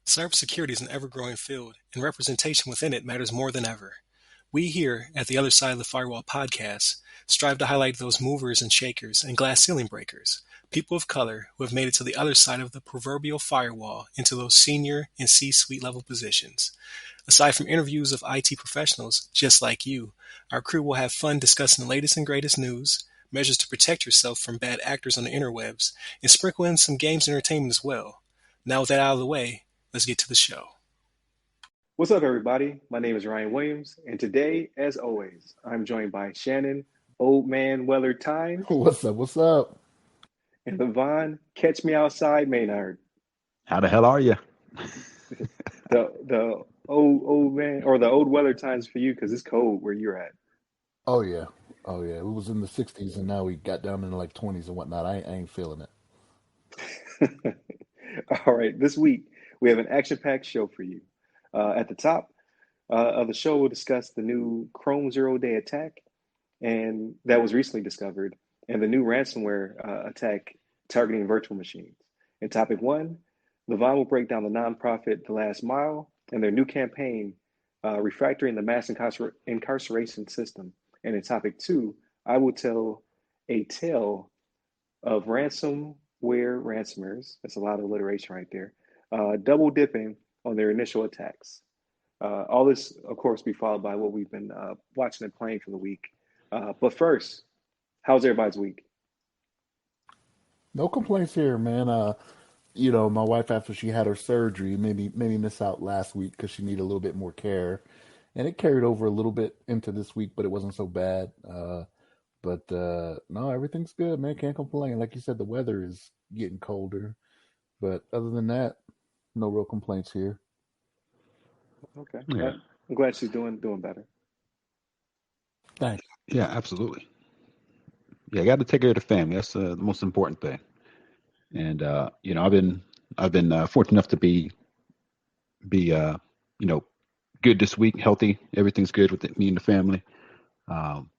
Cybersecurity is an ever-growing field, and representation within it matters more than ever. We here at the Other Side of the Firewall podcast strive to highlight those movers and shakers and glass ceiling breakers, people of color who have made it to the other side of the proverbial firewall into those senior and C-suite level positions. Aside from interviews of IT professionals just like you, our crew will have fun discussing the latest and greatest news, measures to protect yourself from bad actors on the interwebs, and sprinkle in some games entertainment as well. Now with that out of the way, let's get to the show. What's up, everybody? My name is Ryan Williams, and today, as always, I'm joined by Shannon, Old Man Weller Tynes, What's up? What's up? and Levon, Catch Me Outside Maynard. How the hell are you? The old man, or the old Weller Tynes for you, because it's cold where you're at. Oh yeah, oh yeah. It was in the 60s, and now we got down in the like 20s and whatnot. I ain't feeling it. All right, this week we have an action-packed show for you. At the top of the show, we'll discuss the new Chrome zero-day attack, and that was recently discovered, and the new ransomware attack targeting virtual machines. In topic one, Levon will break down the nonprofit The Last Mile and their new campaign, refactoring the mass incarceration system. And in topic two, I will tell a tale of ransomers. That's a lot of alliteration right there. Double dipping on their initial attacks. All this, of course, be followed by what we've been watching and playing for the week. But first, how's everybody's week? No complaints here, man. My wife after she had her surgery maybe miss out last week because she needed a little bit more care, and it carried over a little bit into this week, but it wasn't so bad. But no, everything's good, man. Can't complain. Like you said, the weather is getting colder, but other than that, no real complaints here. Okay, Yeah, I'm glad she's doing better. Thanks. yeah, absolutely. Yeah, I got to take care of the family. That's the most important thing. And I've been fortunate enough to be good this week, healthy. Everything's good with me and the family. Um,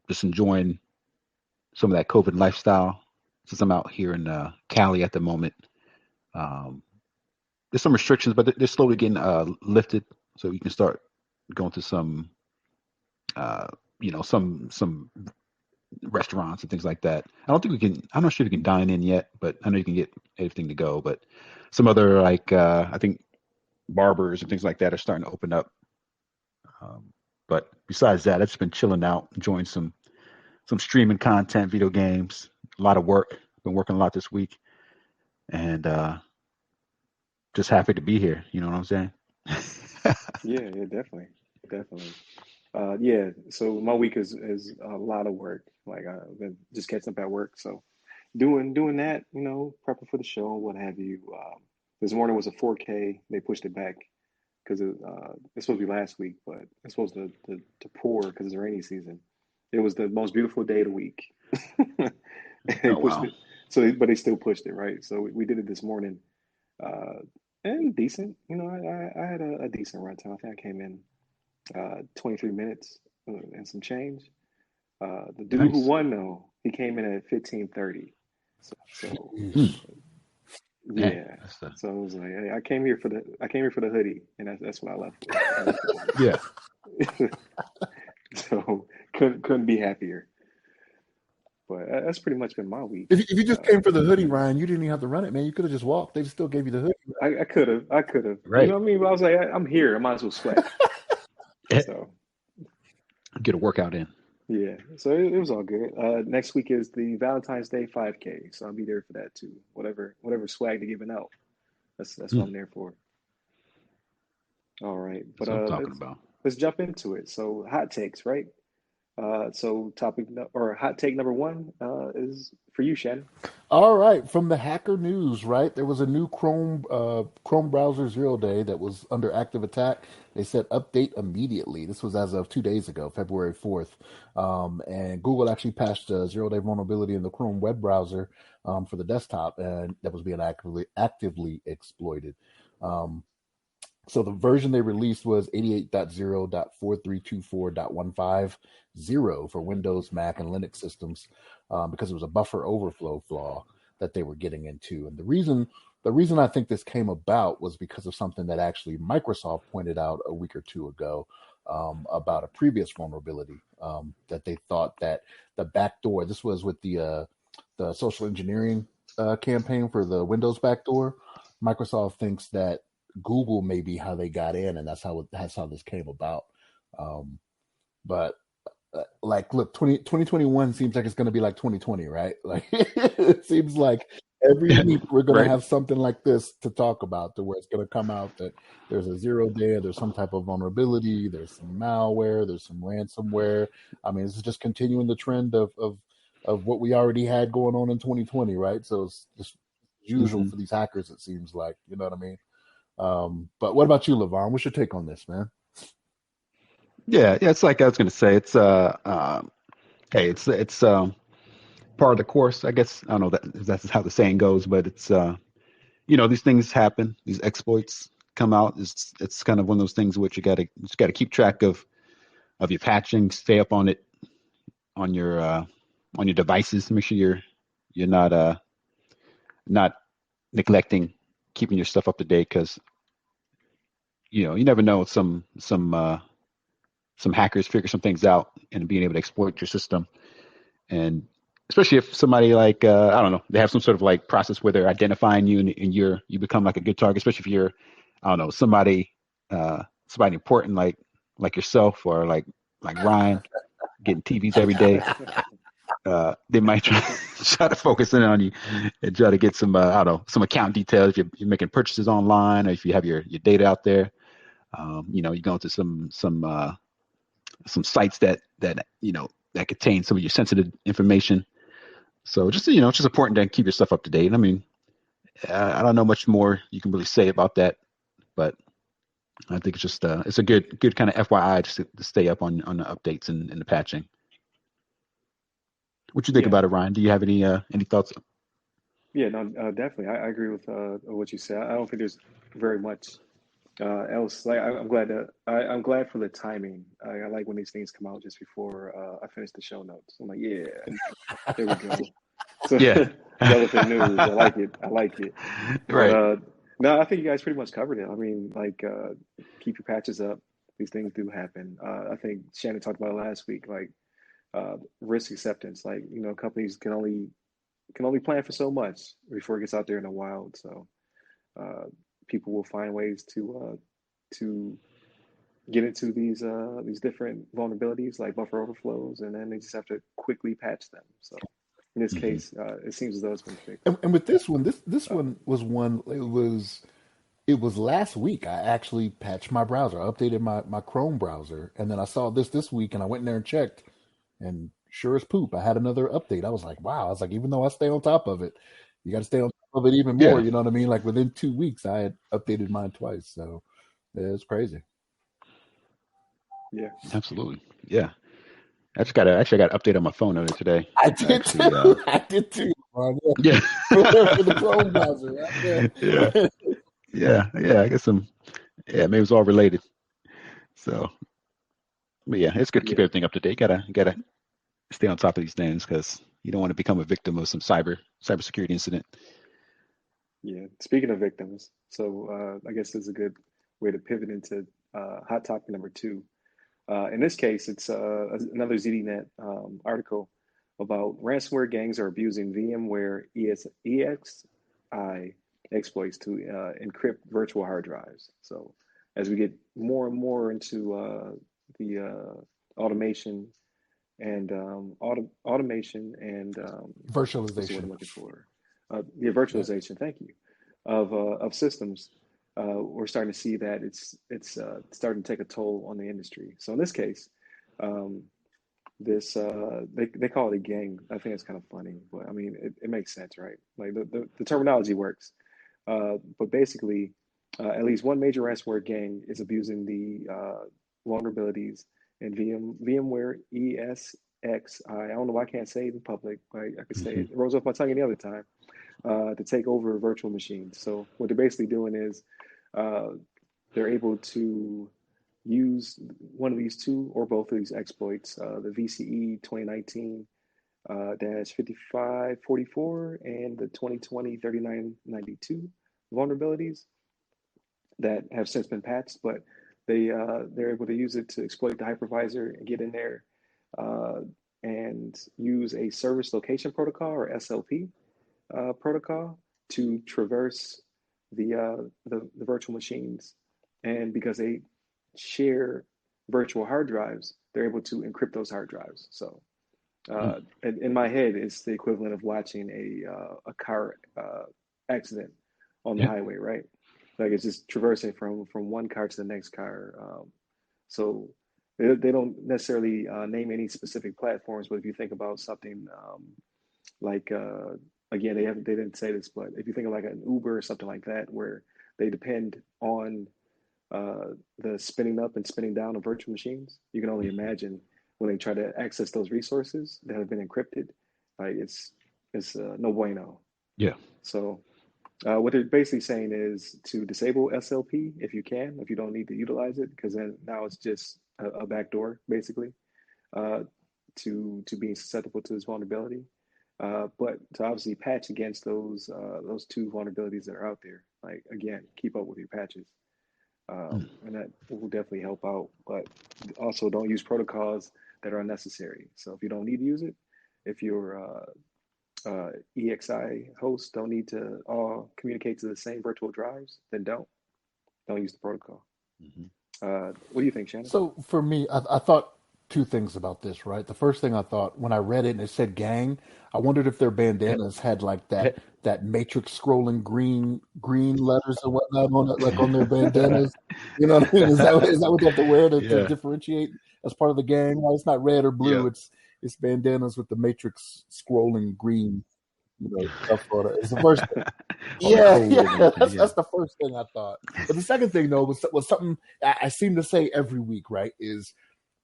just enjoying some of that COVID lifestyle since I'm out here in Cali at the moment. Um, there's some restrictions, but they're slowly getting lifted, so you can start going to some uh, some restaurants and things like that. I don't think we can. I'm not sure if you can dine in yet, but I know you can get everything to go. But some other I think barbers and things like that are starting to open up. But besides that, I've just been chilling out, enjoying some streaming content, video games, a lot of work. Been working a lot this week, and just happy to be here. You know what I'm saying? Yeah, definitely. Yeah, so my week is a lot of work. Like I've been just catching up at work, so doing that, prepping for the show, what have you. This morning was a 4K. They pushed it back because it's supposed to be last week, but it's supposed to pour because it's rainy season. It was the most beautiful day of the week. They Oh pushed wow. it, but they still pushed it, right? So we did it this morning, uh, and decent. I had a decent run time. I think I came in 23 minutes and some change. The dude who Nice. won though, he came in at 15:30. So Hmm. Yeesh. Man, yeah. that's So it was like hey, I came here for the hoodie, and that's what I left with. I left with yeah. the hoodie. So couldn't be happier. But that's pretty much been my week. If you just came for the hoodie, Ryan, you didn't even have to run it, man. You could have just walked. They still gave you the hoodie. I could have. You know Right. what I mean? But I was like, I'm here. I might as well sweat. So Get a workout in. yeah. So it was all good. Next week is the Valentine's Day 5K, so I'll be there for that too. Whatever swag they're giving out, that's what Hmm. I'm there for. All right, but That's what I'm talking let's about. let's jump into it. So hot takes, right? So or hot take number one is for you, Shannon. All right, from the Hacker News, right? There was a new Chrome browser zero day that was under active attack. They said update immediately. This was as of 2 days ago, February 4th. And Google actually patched a zero day vulnerability in the Chrome web browser for the desktop, and that was being actively exploited. Um, so the version they released was 88.0.4324.150 for Windows, Mac, and Linux systems because it was a buffer overflow flaw that they were getting into. And the reason The reason I think this came about was because of something that actually Microsoft pointed out a week or two ago, about a previous vulnerability, that they thought that the backdoor. This was with the social engineering campaign for the Windows backdoor. Microsoft thinks that Google may be how they got in, and that's how this came about. Um, but like, look, 2021 seems like it's going to be like 2020, right? Like, it seems like every week we're going to Right. have something like this to talk about, to where it's going to come out that there's a 0 day, there's some type of vulnerability, there's some malware, there's some ransomware. I mean, it's just continuing the trend of what we already had going on in 2020, right? So it's just usual Hmm. for these hackers, it seems like. You know what I mean? But what about you, Levon? What's your take on this, man? Yeah, yeah. It's like I was going to say. It's hey, it's part of the course, I guess. I don't know that if that's how the saying goes, but it's these things happen. These exploits come out. It's kind of one of those things which you gotta keep track of your patching, stay up on it on your devices. Make sure you're not neglecting keeping your stuff up to date because you never know, some hackers figure some things out and being able to exploit your system. And especially if somebody like I don't know, they have some sort of like process where they're identifying you, and you become like a good target, especially if you're, I don't know, somebody important like yourself, or like Ryan getting TVs every day. They might try to focus in on you and try to get some I don't know, some account details if you're making purchases online, or if you have your data out there. You go into some sites that contain some of your sensitive information. So it's just important to keep your stuff up to date. I mean, I don't know much more you can really say about that, but I think it's a good kind of FYI just to stay up on the updates and the patching. What you think Yeah, about it, Ryan? Do you have any thoughts? yeah, no, definitely. I agree with what you said. I don't think there's very much else. Like, I'm glad for the timing. I like when these things come out just before I finish the show notes. I'm like, yeah, there we go. So Yeah. relevant news. I like it. I like it. But Right. no, I think you guys pretty much covered it. I mean, like, keep your patches up. These things do happen. I think Shannon talked about it last week. Like, risk acceptance. Like, companies can only plan for so much before it gets out there in the wild. So uh, people will find ways to get into these different vulnerabilities like buffer overflows, and then they just have to quickly patch them. So in this Hmm. case, it seems as though it's been fixed. And with this one, this Uh, one was one. It was last week. I actually patched my browser. I updated my Chrome browser, and then I saw this week, and I went in there and checked, and sure as poop, I had another update. I was like, wow. I was like, even though I stay on top of it, you got to stay on top of it even more. Yeah. You know what I mean? Like within 2 weeks, I had updated mine twice. So yeah, it's crazy. yeah, Absolutely. Yeah. I got an update on my phone earlier today. I I did actually too. I did too. Ron. yeah. For the Chrome browser, right? Yeah. Yeah. Yeah. I guess maybe it's all related. So, but yeah, it's good to keep yeah, everything up to date. Gotta stay on top of these things because you don't want to become a victim of some cybersecurity incident. yeah. Speaking of victims, so I guess this is a good way to pivot into hot topic number two. In this case, it's another ZDNet article about ransomware gangs are abusing VMware EXI exploits to encrypt virtual hard drives. So, as we get more and more into the automation and what's the word Virtualization. I'm looking for? Yeah, Yeah. virtualization. Thank you. Of systems, we're starting to see that it's starting to take a toll on the industry. So in this case, um, this they call it a gang. I think it's kind of funny, but I mean it makes sense, right? Like the terminology works. But basically, at least one major ransomware gang is abusing the vulnerabilities in VMware ESXi. I don't know why I can't say it in public. I could say it. Hmm. It rolls off my tongue any other time. To take over virtual machines. So what they're basically doing is uh, they're able to use one of these two or both of these exploits, the VCE 2019 5544 and the 2020 3992. vulnerabilities that have since been patched, but they're able to use it to exploit the hypervisor and get in there uh, and use a service location protocol or SLP protocol to traverse the virtual machines. And because they share virtual hard drives, they're able to encrypt those hard drives. So in my head, it's the equivalent of watching a car accident on the Yeah. highway, right? Like it's just traversing from one car to the next car. So they don't necessarily name any specific platforms, but if you think about something like again, they didn't say this, but if you think of like an Uber or something like that, where they depend on the spinning up and spinning down of virtual machines, you can only imagine when they try to access those resources that have been encrypted. Like it's no bueno. Yeah. So what they're basically saying is to disable SLP if you can, if you don't need to utilize it, because then now it's just a backdoor basically uh, to being susceptible to this vulnerability. But to obviously patch against those two vulnerabilities that are out there. Like again, keep up with your patches, and that will definitely help out. But also, don't use protocols that are unnecessary. So if you don't need to use it, if your EXI hosts don't need to all communicate to the same virtual drives, then don't use the protocol. Mm-hmm. What do you think, Shannon? So for me, I thought two things about this, right? The first thing I thought when I read it and it said gang, I wondered if their bandanas had like that matrix scrolling green letters and whatnot on it, like on their bandanas. You know what I mean? Is that what they have to wear to Yeah. differentiate as part of the gang? Well, it's not red or blue. Yeah. It's bandanas with the matrix scrolling green, stuff on it. It's the first thing. All the Yeah, code and yeah, everything. Yeah. that's the first thing I thought. But the second thing though was something I seem to say every week, right? Is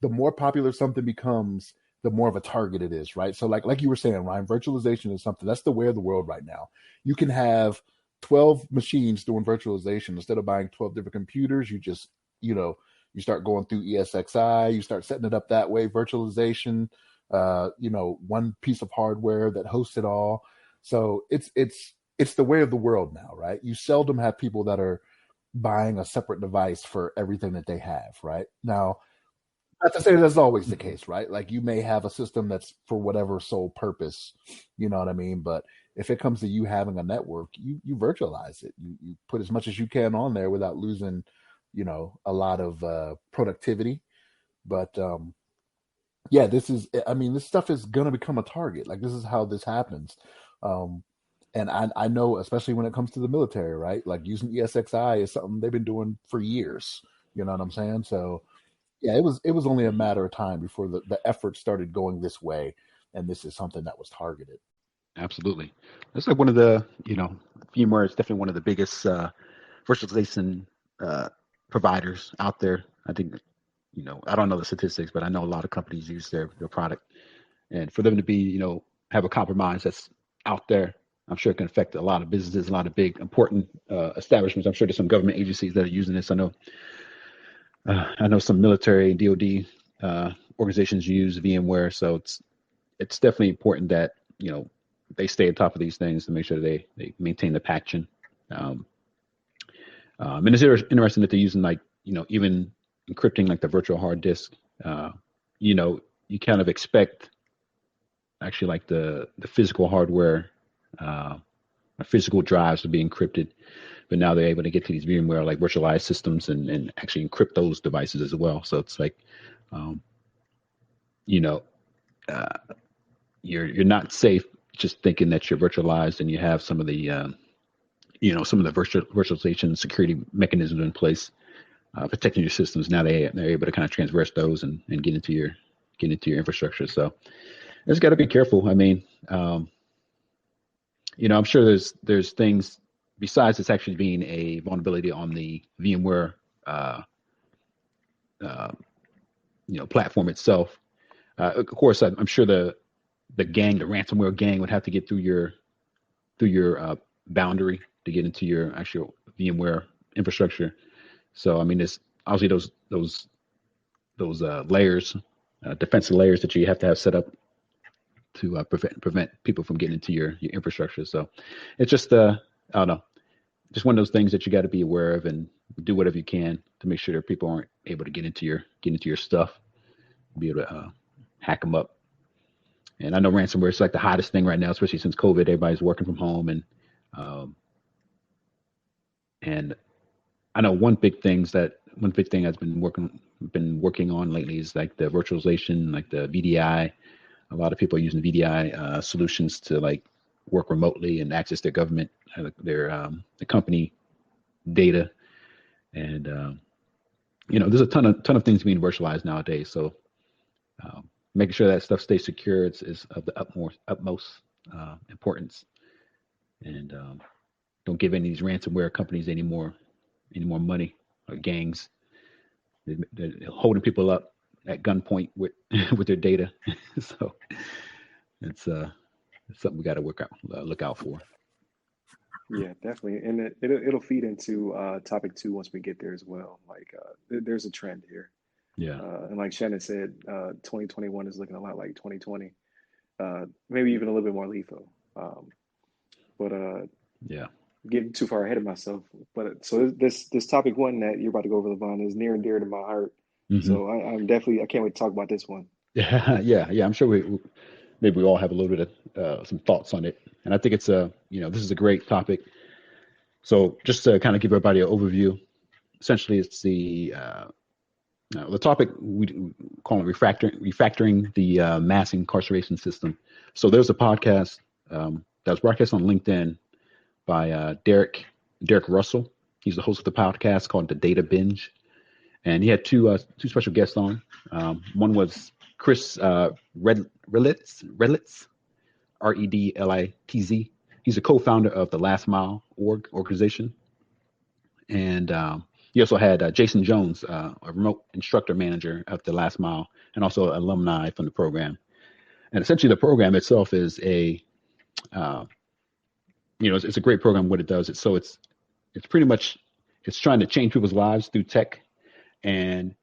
the more popular something becomes, the more of a target it is, right? So like you were saying, Ryan, virtualization is something that's the way of the world right now. You can have 12 machines doing virtualization instead of buying 12 different computers. You just you start going through ESXi, you start setting it up that way, virtualization, one piece of hardware that hosts it all. So it's the way of the world now, right? You seldom have people that are buying a separate device for everything that they have, right? Now, not to say that's always the case, right? Like you may have a system that's for whatever sole purpose, you know what I mean? But if it comes to you having a network, you virtualize it. You put as much as you can on there without losing, a lot of productivity. But yeah, this stuff is gonna become a target. Like this is how this happens. Um, and I know, especially when it comes to the military, right? Like using ESXi is something they've been doing for years. You know what I'm saying? So yeah, it was only a matter of time before the effort started going this way, and this is something that was targeted. Absolutely. That's like one of the, VMware is definitely one of the biggest virtualization uh, providers out there. I think, I don't know the statistics, but I know a lot of companies use their product. And for them to be, have a compromise that's out there, I'm sure it can affect a lot of businesses, a lot of big, important establishments. I'm sure there's some government agencies that are using this. I know some military and DoD organizations use VMware, so it's definitely important that they stay on top of these things to make sure they maintain the patching. Um, and it's interesting that they're using like even encrypting like the virtual hard disk. You kind of expect actually like the physical hardware, physical drives to be encrypted, but now they're able to get to these VMware like virtualized systems and actually encrypt those devices as well. So it's like, um, you know, uh, you're not safe just thinking that you're virtualized and you have some of the some of the virtualization security mechanisms in place protecting your systems. Now they're able to kind of transverse those and get into your infrastructure. So just got to be careful. I mean, I'm sure there's things besides it's actually being a vulnerability on the VMware uh, uh, platform itself. Of course, I'm sure the ransomware gang would have to get through your boundary to get into your actual VMware infrastructure. So I mean, it's obviously those layers, defensive layers that you have to have set up to prevent people from getting into your infrastructure. So it's just I don't know. just one of those things that you got to be aware of and do whatever you can to make sure that people aren't able to get into your stuff, be able to hack them up. And I know ransomware is like the hottest thing right now, especially since COVID. Everybody's working from home, um, and I know one big thing I've been working on lately is like the virtualization, like the VDI. A lot of people are using VDI solutions to like work remotely and access their government, the company data, and there's a ton of things being virtualized nowadays. So making sure that stuff stays secure is of the utmost importance, and don't give any of these ransomware companies any more money, or gangs. They're holding people up at gunpoint with with their data. So it's something we got to look out for. Yeah, definitely, and it'll feed into topic two once we get there as well. Like, there's a trend here, Yeah, and like Shannon said, 2021 is looking a lot like 2020, maybe even a little bit more lethal. But yeah. getting too far ahead of myself. But so this topic one that you're about to go over, Levon, is near and dear to my heart. Hmm. So I can't wait to talk about this one. Yeah, yeah. I'm sure maybe we all have a little bit of some thoughts on it, and I think it's this is a great topic. So just to kind of give everybody an overview, essentially it's the topic we call it refactoring the mass incarceration system. So there's a podcast that was broadcast on LinkedIn by Derek Russell. He's the host of the podcast called The Data Binge, and he had two special guests on. One was Chris Redlitz, Redlitz. He's a co-founder of the Last Mile organization, and he also had Jason Jones, a remote instructor manager of the Last Mile, and also alumni from the program. And essentially, the program itself is it's a great program. What it does, it's pretty much it's trying to change people's lives through tech, and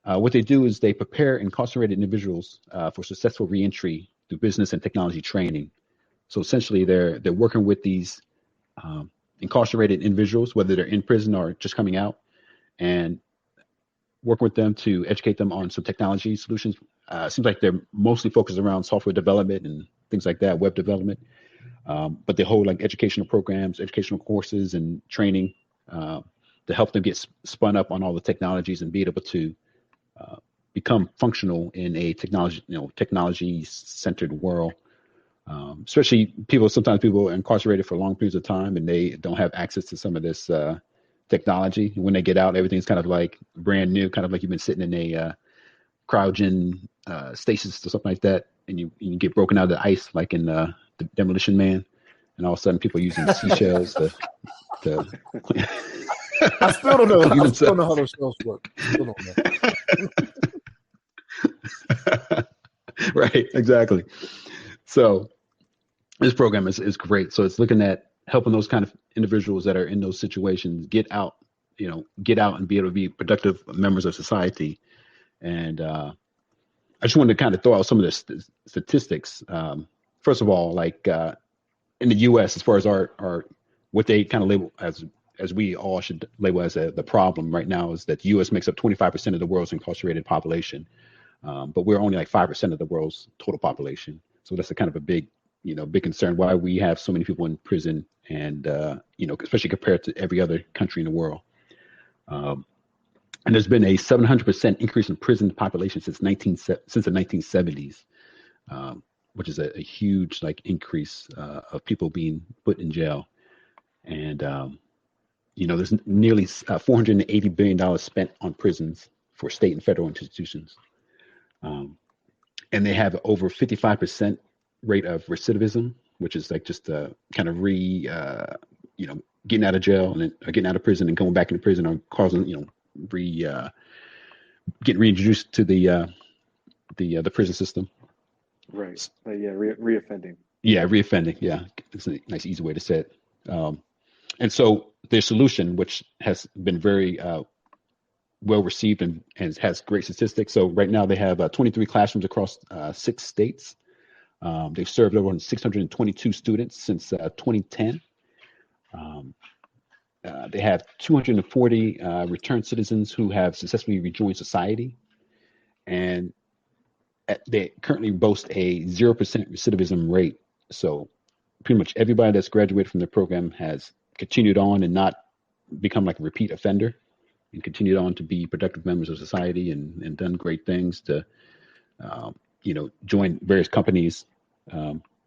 what they do is they prepare incarcerated individuals for successful reentry through business and technology training. So essentially, they're working with these incarcerated individuals, whether they're in prison or just coming out, and working with them to educate them on some technology solutions. It seems like they're mostly focused around software development and things like that, web development. But they hold like educational programs, educational courses, and training to help them get spun up on all the technologies and be able to become functional in a technology-centered world. Especially sometimes people are incarcerated for long periods of time and they don't have access to some of this technology. When they get out, everything's kind of like brand new, kind of like you've been sitting in a cryogen stasis or something like that, and you get broken out of the ice like in the Demolition Man, and all of a sudden people using seashells to clean. I still don't know. Clean I still don't know themselves. how those shells work. Still don't know. Right, exactly. So this program is great. So it's looking at helping those kind of individuals that are in those situations get out and be able to be productive members of society. And I just wanted to kind of throw out some of the statistics. First of all, like in the U.S., as far as our what they kind of label as we all should label as the problem right now is that the U.S. makes up 25% of the world's incarcerated population, but we're only like 5% of the world's total population. So that's a kind of a big concern why we have so many people in prison, and especially compared to every other country in the world. And there's been a 700% increase in prison population since the 1970s, which is a huge increase of people being put in jail. And there's nearly $480 billion spent on prisons for state and federal institutions, and they have over 55% rate of recidivism, which is like just kind of getting out of jail and then getting out of prison and going back into prison, or causing getting reintroduced to the prison system. Right. Yeah. Reoffending. Yeah, reoffending. Yeah, it's a nice, easy way to say it. And so their solution, which has been very well received and has great statistics. So right now they have 23 classrooms across 6 states. They've served over 622 students since 2010. they have 240 returned citizens who have successfully rejoined society, and they currently boast a 0% recidivism rate. So pretty much everybody that's graduated from the program has continued on and not become like a repeat offender, and continued on to be productive members of society, and done great things to, join various companies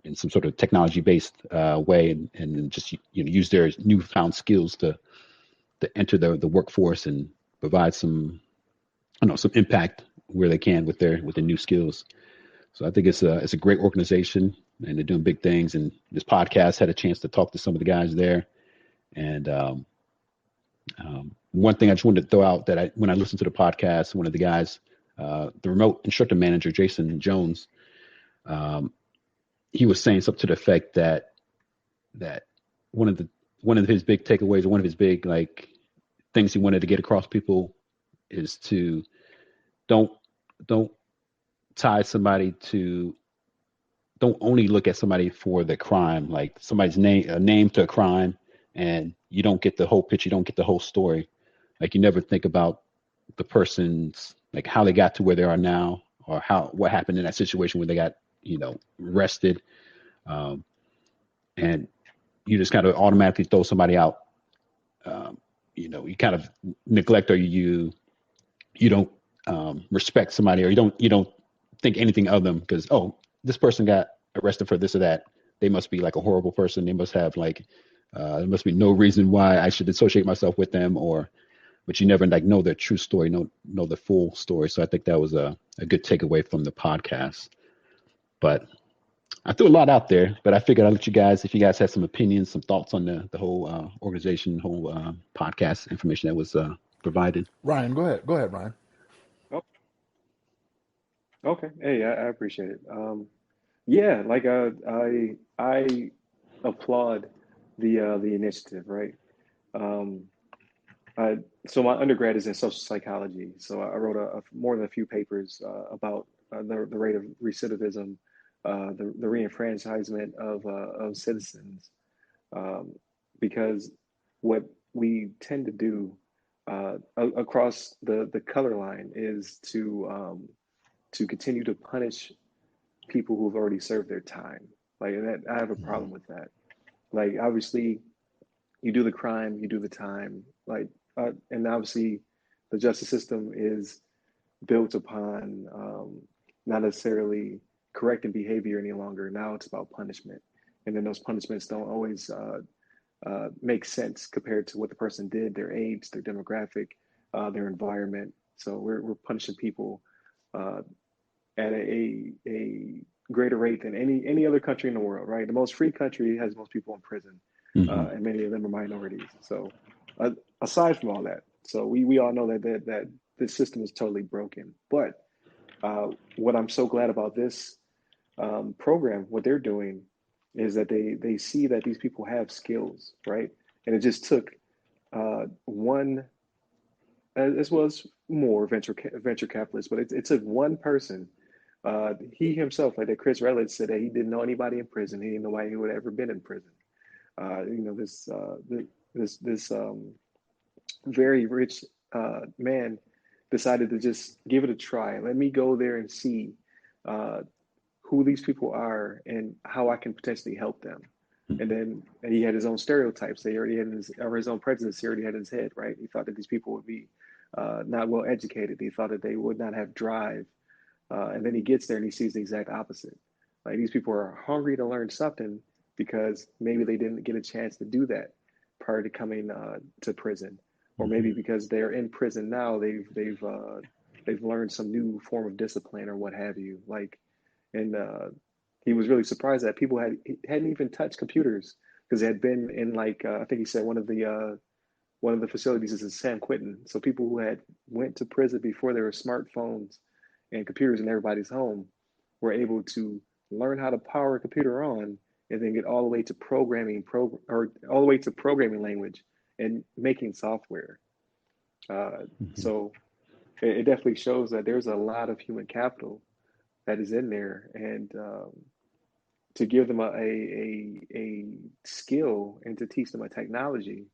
in some sort of technology-based way, and just use their newfound skills to enter the workforce and provide some impact where they can with their new skills. So I think it's a great organization, and they're doing big things. And this podcast had a chance to talk to some of the guys there. And one thing I just wanted to throw out, that when I listened to the podcast, one of the guys, the remote instructor manager, Jason Jones, he was saying something to the effect that one of his big takeaways, or one of his big like things he wanted to get across people, is to don't tie somebody to, don't only look at somebody for the crime, like somebody's name to a crime, and you don't get the whole picture, you don't get the whole story. Like, you never think about the person's, like, how they got to where they are now, or what happened in that situation where they got arrested, and you just kind of automatically throw somebody out. You kind of neglect, or you don't respect somebody, or you don't think anything of them because, oh, this person got arrested for this or that. They must be like a horrible person. They must have like there must be no reason why I should associate myself with them, but you never like know their true story, know the full story. So I think that was a good takeaway from the podcast. But I threw a lot out there, but I figured I'd let you guys, if you guys had some opinions, some thoughts on the whole organization, whole podcast information that was provided. Ryan, go ahead. Go ahead, Ryan. Oh, okay. Hey, I appreciate it. Yeah, like I applaud the initiative, right? Um, I, so my undergrad is in social psychology, so I wrote more than a few papers about the rate of recidivism, the reenfranchisement of citizens, um, because what we tend to do across the color line is to continue to punish people who've already served their time. Like, and that, I have a Mm-hmm. problem with that. Like, obviously, you do the crime, you do the time. Like, and obviously, the justice system is built upon not necessarily correcting behavior any longer. Now it's about punishment, and then those punishments don't always make sense compared to what the person did, their age, their demographic, their environment. So we're punishing people uh, at a greater rate than any other country in the world, right? The most free country has most people in prison, Mm-hmm. and many of them are minorities. So, uh, aside from all that, so we all know that this system is totally broken. But what I'm so glad about this program, what they're doing, is that they see that these people have skills, right? And it just took one, as well as more venture capitalists, but it took one person. He himself, like that Chris Rutledge said, that he didn't know anybody in prison. He didn't know why he would have ever been in prison. This very rich man decided to just give it a try. Let me go there and see uh, who these people are and how I can potentially help them. And then he had his own stereotypes. They already had his own prejudice. He already had in his head, right? He thought that these people would be not well educated. He thought that they would not have drive. And then he gets there and he sees the exact opposite. Like, these people are hungry to learn something because maybe they didn't get a chance to do that prior to coming to prison, or maybe because they're in prison now, they've learned some new form of discipline or what have you. Like, and he was really surprised that people hadn't even touched computers because they had been in, like, I think he said one of the facilities is in San Quentin. So people who had went to prison before there were smartphones and computers in everybody's home were able to learn how to power a computer on, and then get all the way to or all the way to programming language and making software. Mm-hmm. So it definitely shows that there's a lot of human capital that is in there, and to give them a skill and to teach them a technology,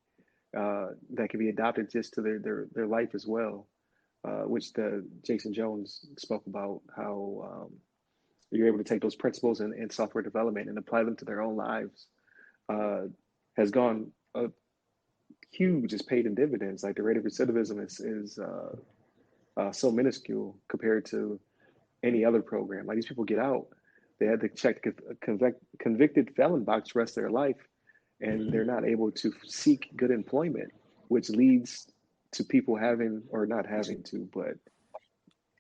that can be adopted just to their life as well, which the Jason Jones spoke about how you're able to take those principles in software development and apply them to their own lives. Has gone huge, is paid in dividends. Like the rate of recidivism is so minuscule compared to any other program. Like these people get out, they had to check the convicted felon box the rest of their life, and they're not able to seek good employment, which leads to people having, or not having to, but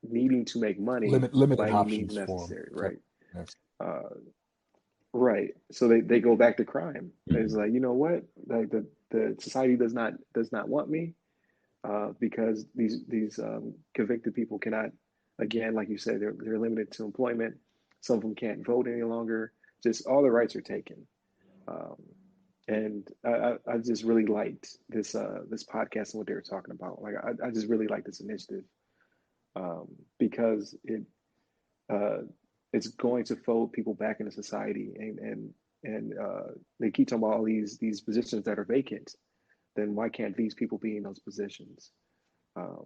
needing to make money Limited by any means options for them. necessary, right? Yes. Right. So they go back to crime. It's like, you know what? Like the society does not want me, because these convicted people cannot, again, like you said, they're limited to employment. Some of them can't vote any longer. Just all the rights are taken. Um, and I just really liked this podcast and what they were talking about. Like I just really like this initiative, because uh, it's going to fold people back into society, and they keep talking about all these positions that are vacant. Then why can't these people be in those positions, um,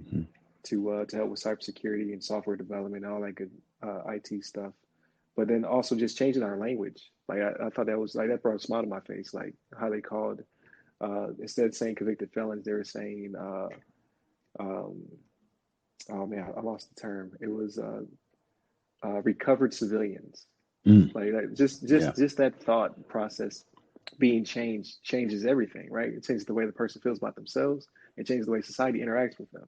Mhm. to help with cybersecurity and software development and all that good IT stuff? But then also just changing our language. Like I thought that was like that brought a smile to my face. Like how they called, instead of saying convicted felons, they were saying um, oh man, I lost the term. It was recovered civilians. Mm. Like Yeah. just that thought process being changed changes everything, right? It changes the way the person feels about themselves. It changes the way society interacts with them.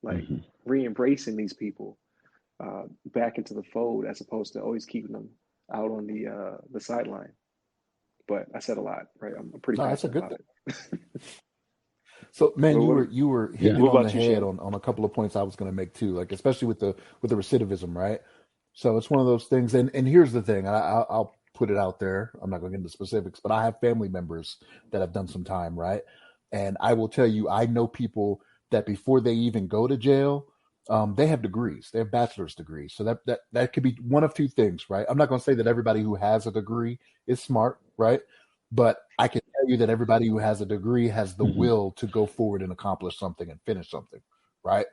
Like Hmm. re-embracing these people back into the fold, as opposed to always keeping them out on the sideline. But I said a lot, right? I'm pretty No, that's a passionate good about thing. it. So, man, But you were hitting Yeah. it what on the about you, head Shannon? on a couple of points I was going to make too, like especially with the recidivism, right? So it's one of those things, and here's the thing, I'll put it out there. I'm not going to get into specifics, but I have family members that have done some time, right? And I will tell you, I know people that before they even go to jail, they have degrees, they have bachelor's degrees. So that could be one of two things, right? I'm not going to say that everybody who has a degree is smart, right? But I can tell you that everybody who has a degree has the Hmm. will to go forward and accomplish something and finish something, right?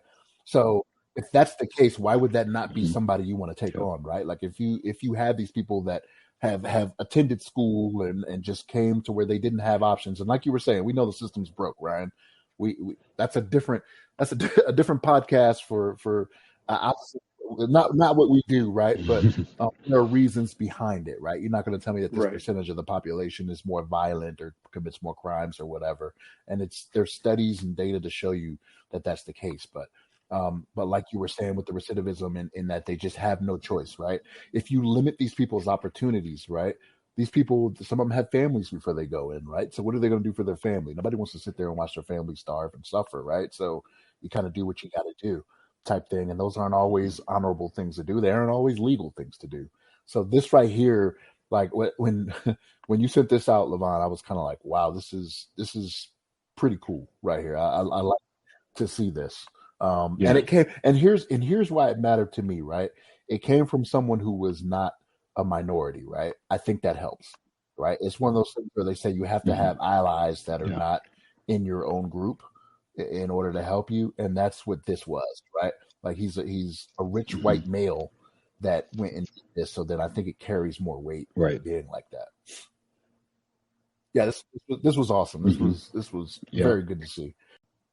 So if that's the case, why would that not be Hmm. somebody you want to take Yep. on, right? Like if you have these people that have attended school and just came to where they didn't have options, and like you were saying, we know the system's broke, Ryan. We that's a different a different podcast for uh, not what we do, right? But there are reasons behind it, right? You're not going to tell me that this Right. percentage of the population is more violent or commits more crimes or whatever. And there's studies and data to show you that that's the case. But like you were saying with the recidivism, in that they just have no choice, right? If you limit these people's opportunities, right? These people, some of them have families before they go in, right? So what are they going to do for their family? Nobody wants to sit there and watch their family starve and suffer, right? So you kind of do what you got to do, type thing. And those aren't always honorable things to do. They aren't always legal things to do. So this right here, like when when you sent this out, Levon, I was kind of like, wow, this is pretty cool right here. I like to see this. And Yeah. it came, and here's why it mattered to me, right? It came from someone who was not a minority, right? I think that helps, right? It's one of those things where they say you have to Hmm. have allies that are Yeah. not in your own group in order to help you, and that's what this was, right? Like he's a rich Hmm. white male that went and did this, so then I think it carries more weight with Right. it being like that. Yeah, this was awesome. Hmm. This was Yeah. very good to see.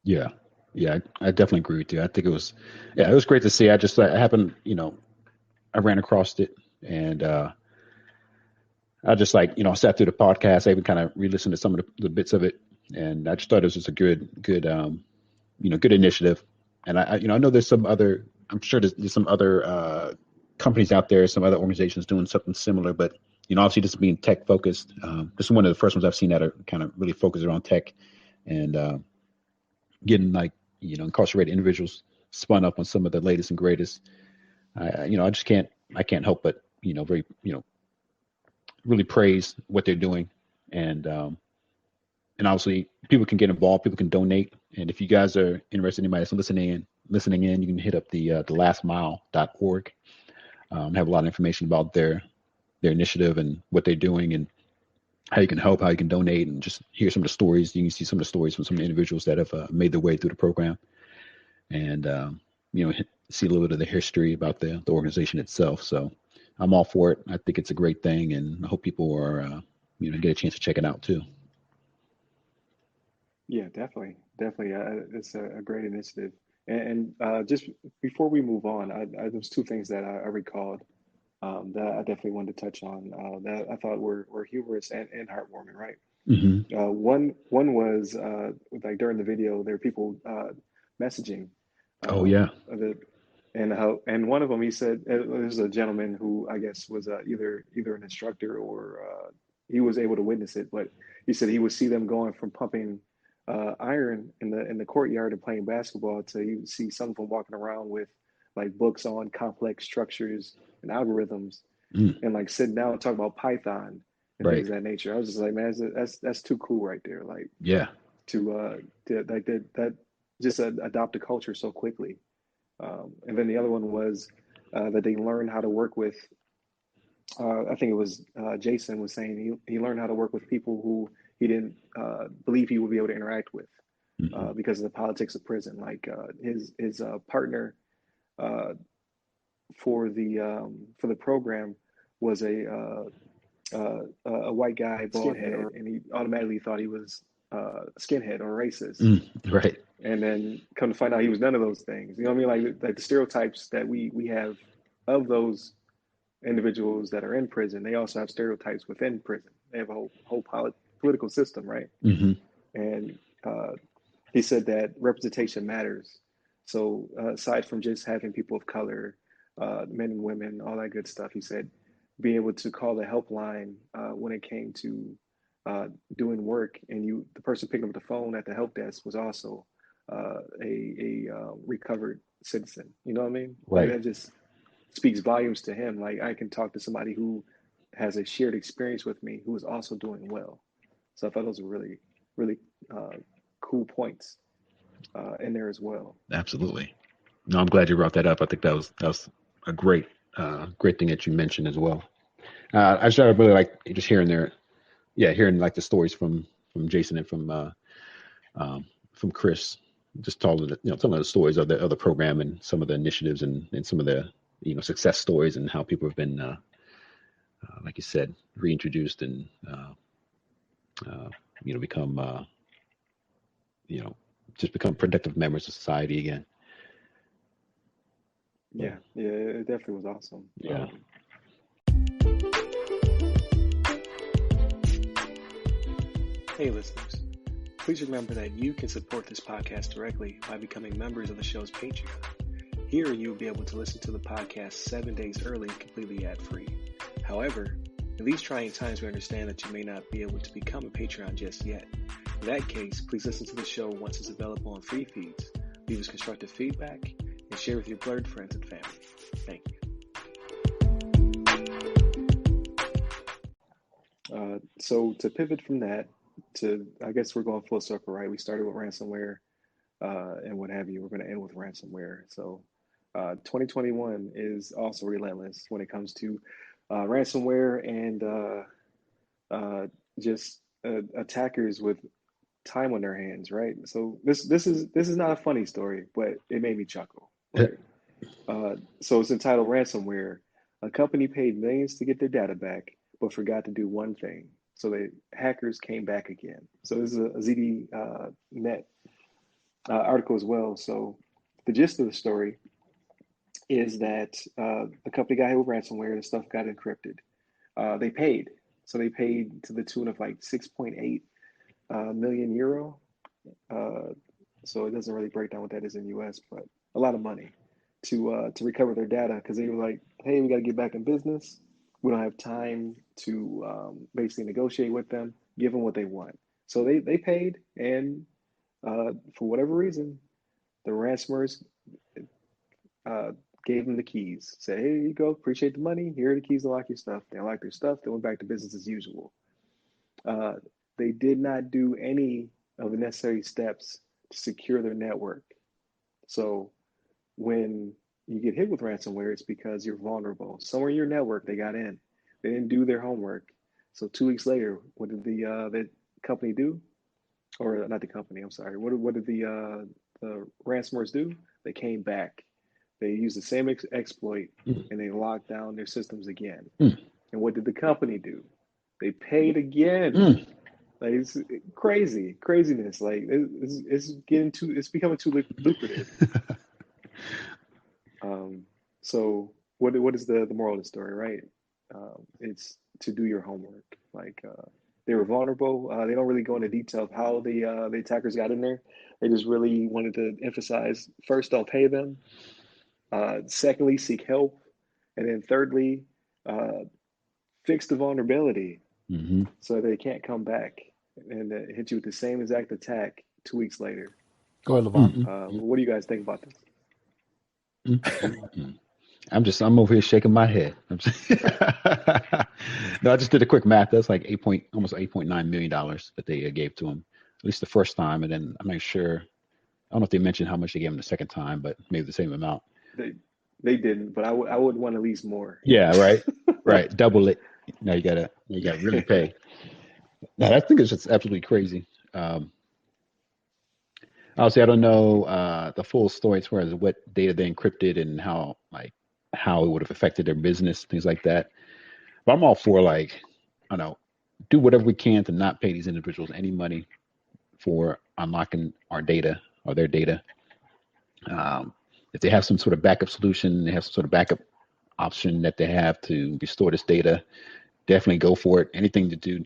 Yeah. Yeah. I definitely agree with you. I think it was, yeah, it was great to see. I happened, I ran across it, and I just sat through the podcast. I even kind of re-listened to some of the bits of it, and I just thought it was just a good initiative. And I know there's some other, I'm sure there's some other companies out there, some other organizations doing something similar, but obviously this being tech focused, this is one of the first ones I've seen that are kind of really focused around tech and getting incarcerated individuals spun up on some of the latest and greatest. I just I can't help but very really praise what they're doing, and obviously people can get involved, people can donate, and if you guys are interested, anybody that's listening in, you can hit up the lastmile.org. Have a lot of information about their initiative and what they're doing, and how you can help, how you can donate, and just hear some of the stories. You can see some of the stories from some of the individuals that have made their way through the program, and see a little bit of the history about the organization itself. So I'm all for it. I think it's a great thing, and I hope people are get a chance to check it out too. Yeah, definitely, definitely. It's a great initiative. And just before we move on, there's two things that I recalled that I definitely wanted to touch on that I thought were humorous and heartwarming, right? Hmm. One was like during the video, there were people messaging Oh yeah. the and one of them he said there's a gentleman who I guess was either an instructor or he was able to witness it, but he said he would see them going from pumping iron in the courtyard and playing basketball to you see some of them walking around with like books on complex structures and algorithms Mm, and like sitting down and talking about Python and right. things of that nature. I was just like, man, that's too cool right there. Like Yeah. to like that just adopt a culture so quickly. And then the other one was that they learned how to work with. I think it was Jason was saying he learned how to work with people who he didn't believe he would be able to interact with Hmm. because of the politics of prison. Like his partner uh, for the program was a white guy, bald Skinhead head, or and he automatically thought he was a skinhead or racist. Mm, right. And then come to find out he was none of those things. You know what I mean? Like the stereotypes that we have of those individuals that are in prison, they also have stereotypes within prison. They have a whole political system, right? Hmm. And he said that representation matters. So aside from just having people of color, men and women, all that good stuff, he said being able to call the helpline when it came to doing work, and the person picking up the phone at the help desk was also a recovered citizen. You know what I mean? Like Right. that just speaks volumes to him. Like I can talk to somebody who has a shared experience with me who is also doing well. So I thought those were really, really cool points in there as well. Absolutely. No, I'm glad you brought that up. I think that was a great thing that you mentioned as well. I just really like just hearing hearing like the stories from Jason and from Chris, just telling some of the stories of the program and some of the initiatives and some of the success stories and how people have been like you said reintroduced and uh, become you know just become productive members of society again. So Yeah, yeah, it definitely was awesome. yeah. Hey, listeners. Please remember that you can support this podcast directly by becoming members of the show's Patreon. Here, you'll be able to listen to the podcast 7 days early, completely ad-free. However, in these trying times, we understand that you may not be able to become a Patreon just yet. In that case, please listen to the show once it's available on free feeds, leave us constructive feedback, and share with your blurred friends and family. Thank you. So to pivot from that I guess we're going full circle, right? We started with ransomware and what have you. We're going to end with ransomware. So 2021 is also relentless when it comes to ransomware and just attackers with time on their hands, right? So this is not a funny story, but it made me chuckle, right? So it's entitled Ransomware. A company paid millions to get their data back, but forgot to do one thing. So the hackers came back again. So this is a ZD Net article as well. So the gist of the story is that the company got hit with ransomware. The stuff got encrypted. They paid. So they paid to the tune of like 6.8 million euro. Uh, so it doesn't really break down what that is in US, but a lot of money to recover their data because they were like, hey, we got to get back in business. We don't have time to basically negotiate with them, give them what they want. So they paid, and for whatever reason, the ransomers uh, gave them the keys. Said, hey, here you go. Appreciate the money. Here are the keys to lock your stuff. They unlocked their stuff. They went back to business as usual. Uh, they did not do any of the necessary steps to secure their network. So when you get hit with ransomware, it's because you're vulnerable. Somewhere in your network, they got in. They didn't do their homework. So 2 weeks later, what did the company do? Or not the company? I'm sorry. What did the ransomwares do? They came back. They used the same exploit Mm. and they locked down their systems again. Mm. And what did the company do? They paid again. Mm. Like it's craziness. Like it's becoming too lucrative. So what is the moral of the story, right? It's to do your homework. Like they were vulnerable. They don't really go into detail of how the attackers got in there. They just really wanted to emphasize first, don't pay them. Secondly, seek help, and then thirdly, uh, fix the vulnerability Mm-hmm. so they can't come back and hit you with the same exact attack 2 weeks later. Go ahead, Levon. Mm-hmm. What do you guys think about this? Mm-hmm. I'm over here shaking my head. No, I just did a quick math. That's like almost $8.9 million that they gave to him, at least the first time, and then I'm not sure. I don't know if they mentioned how much they gave him the second time, but maybe the same amount. They didn't, but I would want at least more. Yeah, right, right. Double it. Now you gotta really pay. No, I think it's just absolutely crazy. Obviously, I don't know the full story as far as what data they encrypted and how it would have affected their business, things like that. But I'm all for I don't know, do whatever we can to not pay these individuals any money for unlocking our data or their data. If they have some sort of backup solution, they have some sort of backup option that they have to restore this data, definitely go for it. Anything you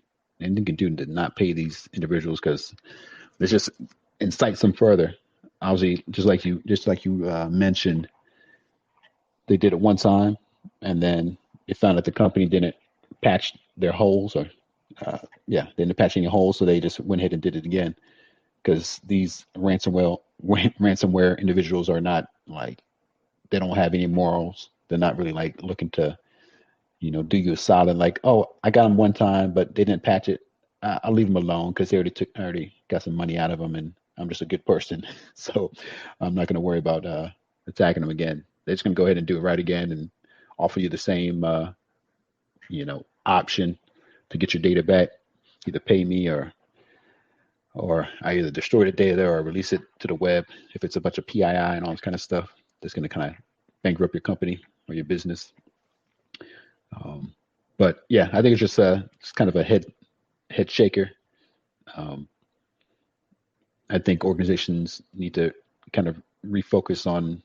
can do to not pay these individuals, because let's just incite them further. Obviously, just like you mentioned, they did it one time, and then they found that the company didn't patch their holes, or they didn't patch any holes, so they just went ahead and did it again. Because these ransomware individuals are not they don't have any morals. They're not really looking to do you a solid, oh, I got them one time, but they didn't patch it. I'll leave them alone because they already got some money out of them, and I'm just a good person, so I'm not going to worry about attacking them again. They're just going to go ahead and do it right again and offer you the same, option to get your data back. Either pay me or I either destroy the data or release it to the web. If it's a bunch of PII and all this kind of stuff, that's going to kind of bankrupt your company or your business. But yeah, I think it's just kind of a head shaker. I think organizations need to kind of refocus on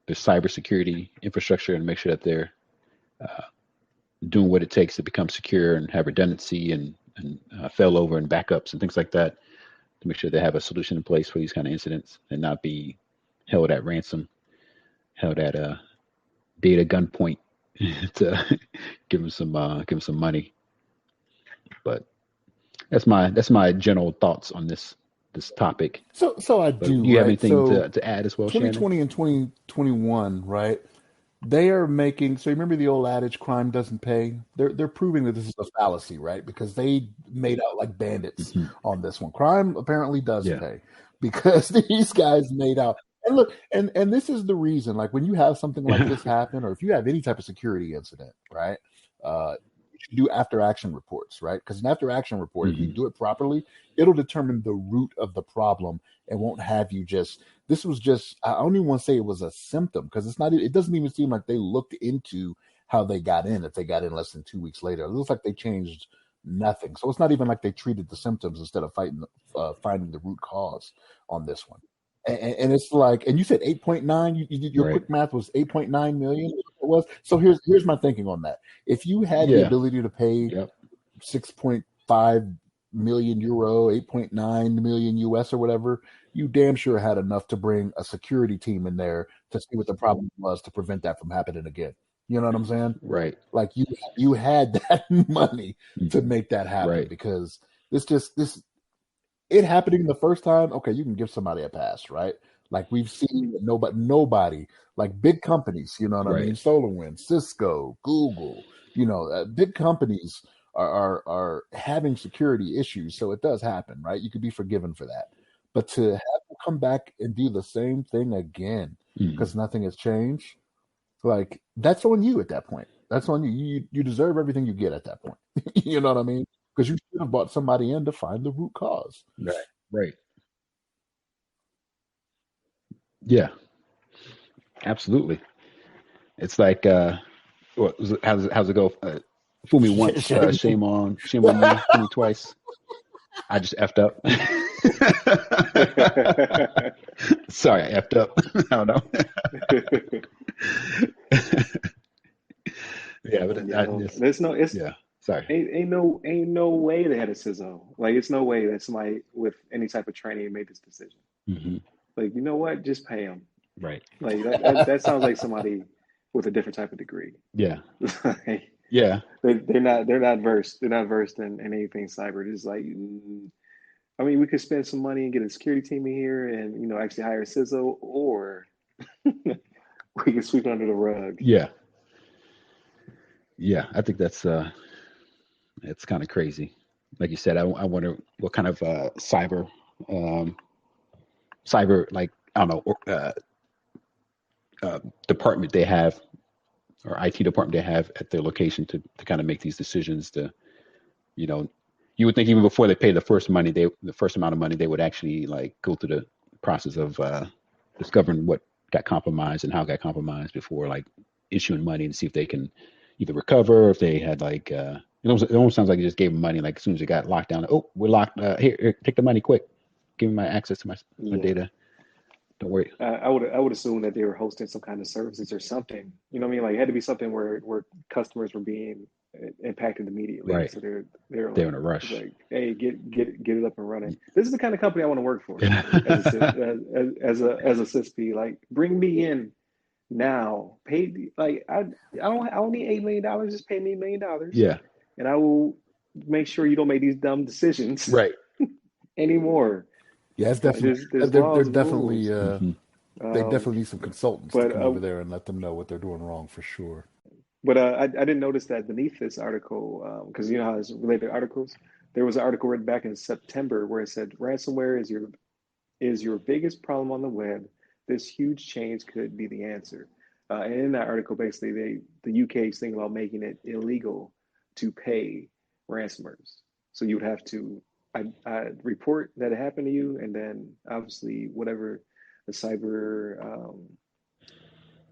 their cybersecurity infrastructure and make sure that they're doing what it takes to become secure and have redundancy and failover and backups and things like that, to make sure they have a solution in place for these kind of incidents and not be held at ransom, held at data gunpoint to give them some money. But that's my general thoughts on this topic. So I But do. do you have Right. anything So to add as well, Shannon? 2020 and 2021, right? They are making. So you remember the old adage, "Crime doesn't pay." They're proving that this is a fallacy, right? Because they made out like bandits Mm-hmm. on this one. Crime apparently does Yeah. pay because these guys made out. And look, and this is the reason. Like when you have something like this happen, or if you have any type of security incident, right? You should do after action reports, right? Because an after action report, if you Mm-hmm. do it properly, it'll determine the root of the problem and won't have you just. This was just. I don't even want to say it was a symptom because it's not. It doesn't even seem like they looked into how they got in. If they got in less than 2 weeks later, it looks like they changed nothing. So it's not even like they treated the symptoms instead of finding the root cause on this one. And it's like, and you said 8.9. Your Right. quick math was 8.9 million. It was. So here's my thinking on that. If you had the Yeah. ability to pay Yep. 6.5 million euro, 8.9 million US or whatever, you damn sure had enough to bring a security team in there to see what the problem was to prevent that from happening again. You know what I'm saying? Right. Like you had that money to Mm-hmm. make that happen Right. because this it happening the first time, okay, you can give somebody a pass, right? Like we've seen nobody, like big companies, you know what I mean? Right. SolarWinds, Cisco, Google, big companies are having security issues, so it does happen, right? You could be forgiven for that, but to have them come back and do the same thing again Mm-hmm. because nothing has changed, like that's on you at that point. That's on you. You deserve everything you get at that point. You know what I mean? Because you should have brought somebody in to find the root cause. Right. Right. Yeah. Absolutely. It's like how's it go? Fool me Yeah, once, shame. shame on me. Fool me twice. I just effed up. Sorry, I effed up. I don't know. Yeah, but Yeah, I no, just there's no, it's yeah. Sorry. ain't no way they had a CISO. Like, it's no way that somebody with any type of training made this decision. Hmm. Like, you know what? Just pay them. Right. Like that sounds like somebody with a different type of degree. Yeah. Like, Yeah. they're not versed in anything cyber. It's like, I mean, we could spend some money and get a security team in here, and actually hire a CISO, or we can sweep it under the rug. Yeah. Yeah. I think that's it's kind of crazy. Like you said, I wonder what kind of um, cyber like I don't know department they have or IT department they have at their location to kind of make these decisions to you know you would think even before they pay the first amount of money they would actually like go through the process of discovering what got compromised and how it got compromised before like issuing money and see if they can either recover if they had like it almost sounds like you just gave them money like as soon as it got locked down, oh, we're locked, here, take the money quick, give me my access to my Yeah. data, don't worry. I would assume that they were hosting some kind of services or something. You know what I mean? Like, it had to be something where customers were being impacted immediately. Right, So they're they're in a it's rush. like, hey, get it up and running. This is the kind of company I want to work for as a CISP. Like, bring me in now. Pay, like, I don't need $8 million. Just pay me $1 million, Yeah. and I will make sure you don't make these dumb decisions Right. anymore. Yeah, it's Like, definitely there's they're laws and rules. definitely Hmm. they Um, definitely need some consultants to but come over there and let them know what they're doing wrong for sure. I didn't notice that beneath this article, because you know how there's related articles. There was an article written back in September where it said ransomware is your biggest problem on the web. This huge change could be the answer. And in that article, basically, the UK is thinking about making it illegal to pay ransomers. So you would have to report that it happened to you, and then obviously whatever the cyber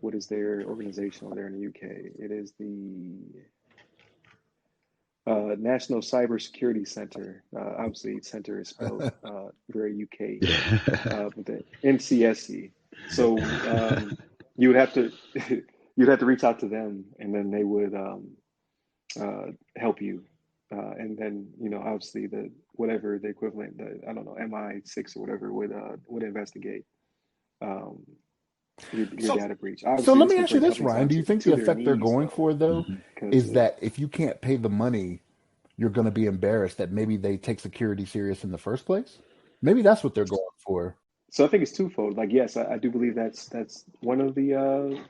what is their organization over there in the UK? It is the National Cybersecurity Center. Obviously, center is spelled very UK, but the NCSC. So you would have to you'd have to reach out to them, and then they would help you. And then obviously the whatever the equivalent, I don't know, MI6 or whatever would investigate. Um, your So data breach. so Obviously, let this me would ask you bring this, companies Ryan. down Do you think to the their effect they're knees, going though, for though Hmm. because is that if you can't pay the money, you're going to be embarrassed that maybe they take security serious in the first place? Maybe that's what they're going for. so I think it's twofold. Like, yes, I do believe that's one of the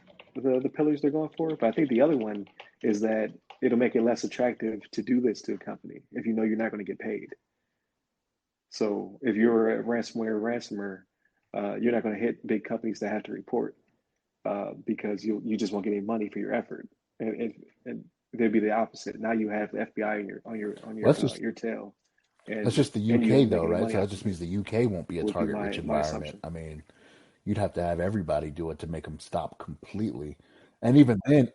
pillars they're going for, but I think the other one is that it'll make it less attractive to do this to a company if you know you're not going to get paid. So if you're a ransomer, you're not going to hit big companies that have to report because you just won't get any money for your effort, and they'd be the opposite. Now you have the FBI on Well, that's just your tail, that's and just the you UK won't be though, making any right? money So that off of just it. means the UK won't be a Would be target rich my environment. assumption. I mean, you'd have to have everybody do it to make them stop completely. And even then,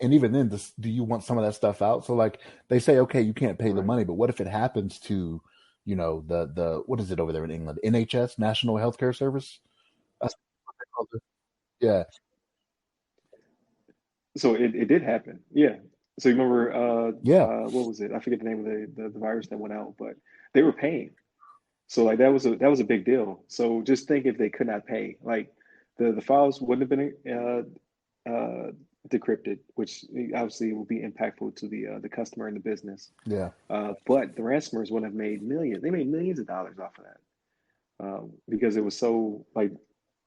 do you want some of that stuff out? So like they say, okay, you can't pay the Right. money, but what if it happens to, the what is it over there in England? NHS, National Healthcare Service. That's what they call it. Yeah, So it did happen. Yeah. So you remember yeah. what was it? I forget the name of the virus that went out, but they were paying. So like that was a big deal. So just think if they could not pay, like the files wouldn't have been decrypted, which obviously will be impactful to the customer and the business. Yeah. But the ransomers would have made millions. They made millions of dollars off of that because it was so like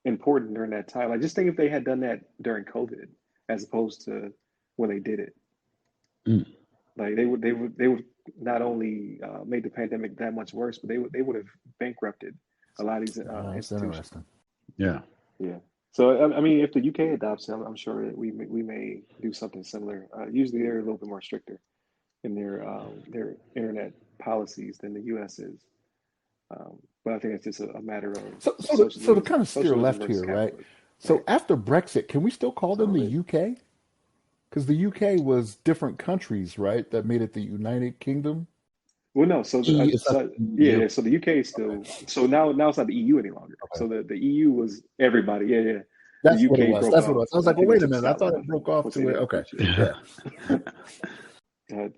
important during that time. Like, just think if they had done that during COVID as opposed to when they did it. Mm. Like, they would not only made the pandemic that much worse, but they would have bankrupted a lot of these That's institutions. interesting. Yeah. Yeah. So I mean, if the UK adopts it, I'm sure that we may do something similar. Usually, they're a little bit more stricter in their internet policies than the US is. But I think it's just a matter of So to kind of steer socialism left versus here, right? capitalism, So right? after Brexit, can we still call them So the it, UK? Because the UK was different countries, right? That made it the United Kingdom. well, no. So It's not so the yeah, EU. yeah. So the UK is still so now it's not the EU any longer. Okay. So the EU was everybody. Yeah, yeah. The That's what it UK was. broke That's what it off. was. I was I like, well, think they wait a took minute. I thought Scotland it off broke off once to they where. didn't Okay. appreciate it. Yeah.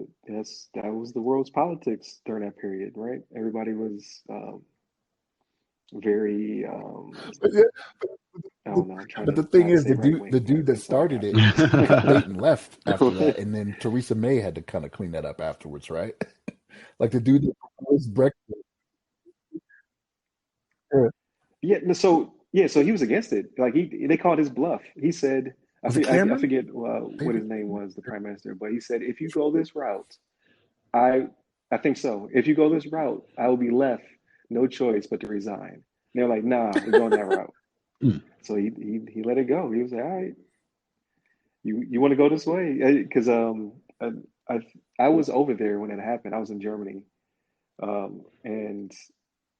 That was the world's politics during that period, right? Everybody was very But, yeah, I don't know. I'm trying but to the thing not is, say right the wing, but dude that that's all I started got. it took a bait and left after that, and then Theresa May had to kind of clean that up afterwards, right? Like the dude that proposed Brexit. Yeah. Yeah, no, so yeah, so he was against it. Like they called his bluff. He said, Was it I Cameron? forget what his David? name was, the prime minister, but he said, if you go this route, I I think so. If you go this route, I will be left no choice but to resign. And they're like, nah, we're going that route. Mm. So he let it go. He was like, all right, you want to go this way? Because I I was over there when it happened. I was in Germany, and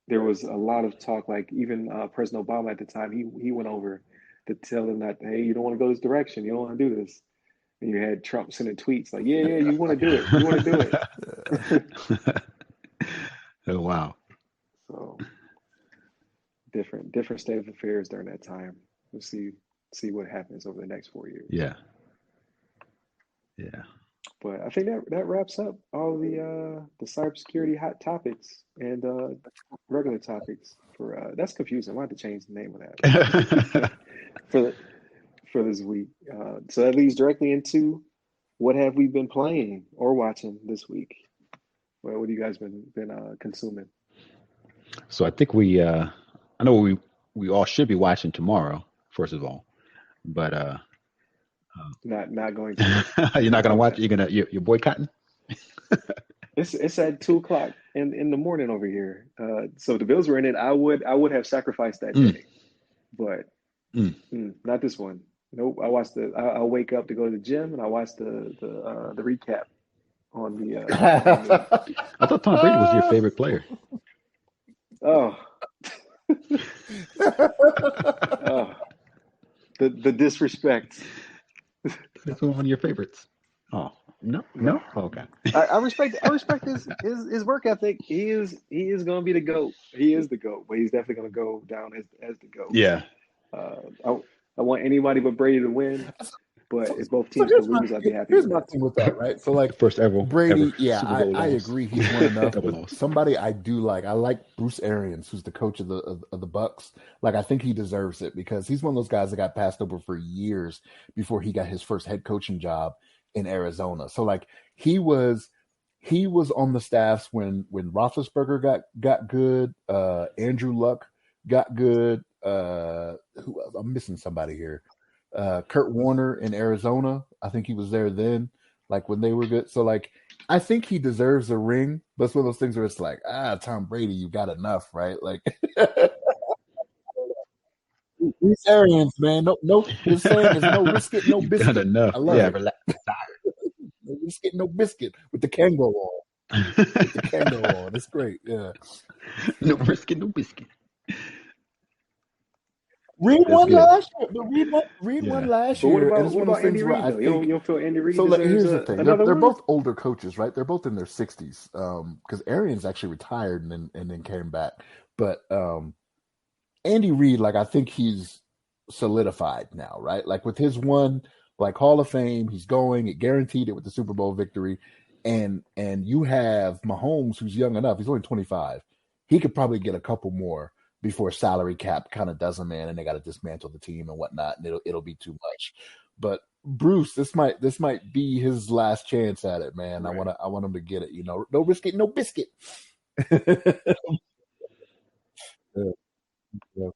there was a lot of talk. Like even President Obama at the time, he went over to tell them that, hey, you don't want to go this direction. You don't want to do this. And you had Trump sending tweets like, yeah, yeah, you want to do it. You want to do it. Oh wow. So different state of affairs during that time. We'll see what happens over the next 4 years. Yeah. Yeah. But I think that wraps up all the cybersecurity hot topics and regular topics for that's confusing. I have to change the name of that, but for the, for this week. So that leads directly into what have we been playing or watching this week? Well, what have you guys been consuming? So I think I know we all should be watching tomorrow, first of all, but Not going to. you're not gonna watch Okay. it. You're boycotting. It's at 2 o'clock in the morning over here. So if the Bills were in it, I would have sacrificed that Mm, day, but mm. not this one. Nope. I'll wake up to go to the gym and I watch the recap on the news. I thought Tom Brady was your favorite player. Oh, oh, the disrespect. That's one of your favorites. Oh no, No, no. Okay. I respect his work ethic. He is going to be the goat. He is the goat, but he's definitely going to go down as the goat. Yeah. I want anybody but Brady to win, but So, if both so teams could lose, I'd be happy here's with my that. thing with that, right? So like First ever Brady, yeah, Super Bowl I loss. agree he's won enough, Double but loss. somebody I do like, I like Bruce Arians, who's the coach of the Bucks. Like I think he deserves it because he's one of those guys that got passed over for years before he got his first head coaching job in Arizona. So like he was on the staffs when Roethlisberger got good, Andrew Luck got good, who else? I'm missing somebody here. Kurt Warner in Arizona. I think he was there then, like when they were good. So like I think he deserves a ring, but it's one of those things where it's like, Tom Brady, you got enough, right? Like these Arians, man. No, the saying is no risk it, no You got biscuit. enough. I love Yeah, it. relax. No risk it, no biscuit with the Kango on. With the Kango on. It's great. Yeah. No brisket, no biscuit. Reed That's won good. last year. But Reed won Yeah. last But what year, and about it's what one of those about Andy things where Reid I though? think You don't feel Andy Reid so. Like, deserves here's the thing: another they're one? both older coaches, right? They're both in their 60s. Because Arians actually retired and then came back, but Andy Reid, like I think he's solidified now, right? Like with his one like Hall of Fame, he's going. It guaranteed it with the Super Bowl victory, and you have Mahomes, who's young enough. He's only 25. He could probably get a couple more before salary cap kind of does him in, and they got to dismantle the team and whatnot, and it'll be too much. But Bruce, this might be his last chance at it, man. Right. I want him to get it. No risk it, no biscuit. Yeah, yeah.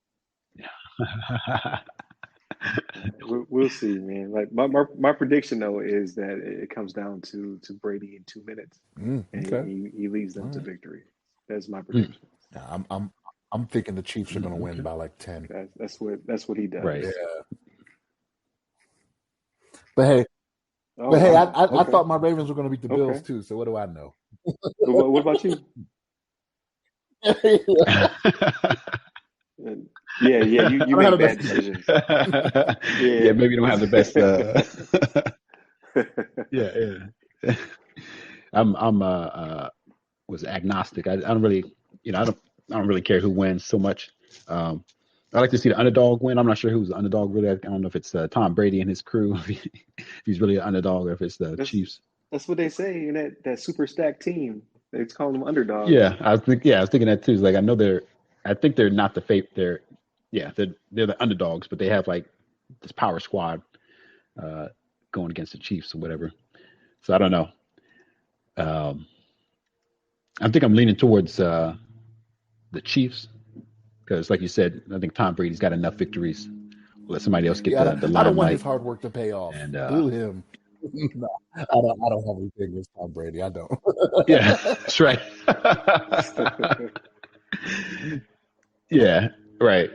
We'll see, man. Like my prediction though is that it comes down to Brady in 2 minutes, and Okay. he leads All them to right. victory. That's my Mm. prediction. Yeah, I'm I'm thinking the Chiefs are going to win Okay. by like 10. That's what he does. Right. Yeah. But hey, Oh wow. I Okay. thought my Ravens were going to beat the Bills Okay. too. So what do I know? What about you? I Yeah, you don't have make the bad best. decisions. Yeah, Yeah. maybe you don't have the best. Yeah, yeah. I'm was agnostic. I don't really, I don't really care who wins so much. Um, I like to see the underdog win. I'm not sure who's the underdog really. I don't know if it's Tom Brady and his crew, if he's really an underdog, or if it's the That's Chiefs. that's what they say in that super stacked team. They call them underdogs. Yeah, I was thinking that too. It's like I think they're not the fate. They're the underdogs, but they have like this power squad uh, going against the Chiefs or whatever. So I don't know. Um, I think I'm leaning towards the Chiefs because, like you said, I think Tom Brady's got enough victories. Let somebody else get Yeah, the I don't want his limelight. hard work to pay off. And Boo him. No, I don't have anything against Tom Brady. I don't. yeah, that's right. Yeah, right.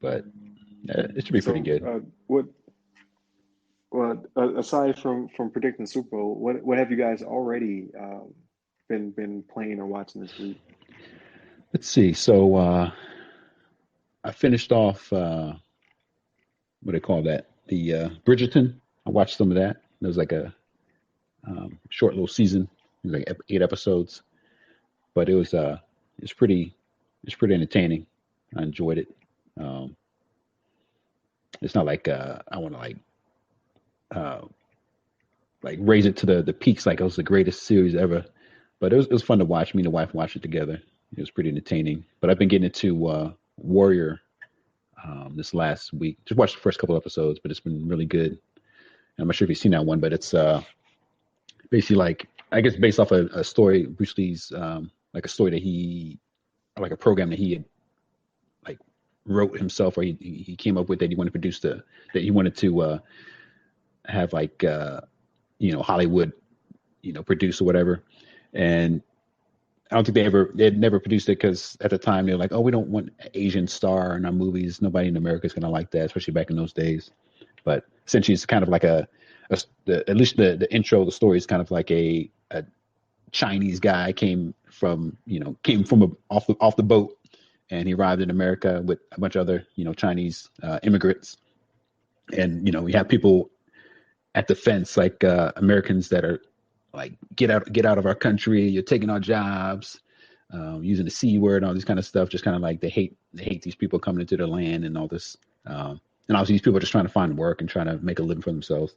But it should be pretty So, good. what? Well, aside from predicting Super Bowl, what have you guys already been playing or watching this week? Let's see. So I finished off what do they call that? The Bridgerton. I watched some of that. There was like a short little season, it was like 8 episodes, but it's pretty it's pretty entertaining. I enjoyed it. Um, it's not like I want to uh, like raise it to the peaks like it was the greatest series ever, but it was fun to watch. Me and the wife watched it together. It was pretty entertaining. But I've been getting into Warrior this last week. Just watched the first couple episodes, but it's been really good. I'm not sure if you've seen that one, but it's basically like I guess based off a story, Bruce Lee's like a story that like a program that he had like wrote himself, or he came up with that he wanted to produce that he wanted to have like Hollywood produce or whatever, and I don't think they had never produced it because at the time they were like, oh, we don't want an Asian star in our movies. Nobody in America is going to like that, especially back in those days. But essentially, it's kind of like at least the intro of the story is kind of like a Chinese guy came from off the boat, and he arrived in America with a bunch of other Chinese immigrants, and we have people at the fence like Americans that are like get out of our country, you're taking our jobs, using the C word and all this kind of stuff. Just kind of like they hate these people coming into their land and all this. And obviously these people are just trying to find work and trying to make a living for themselves.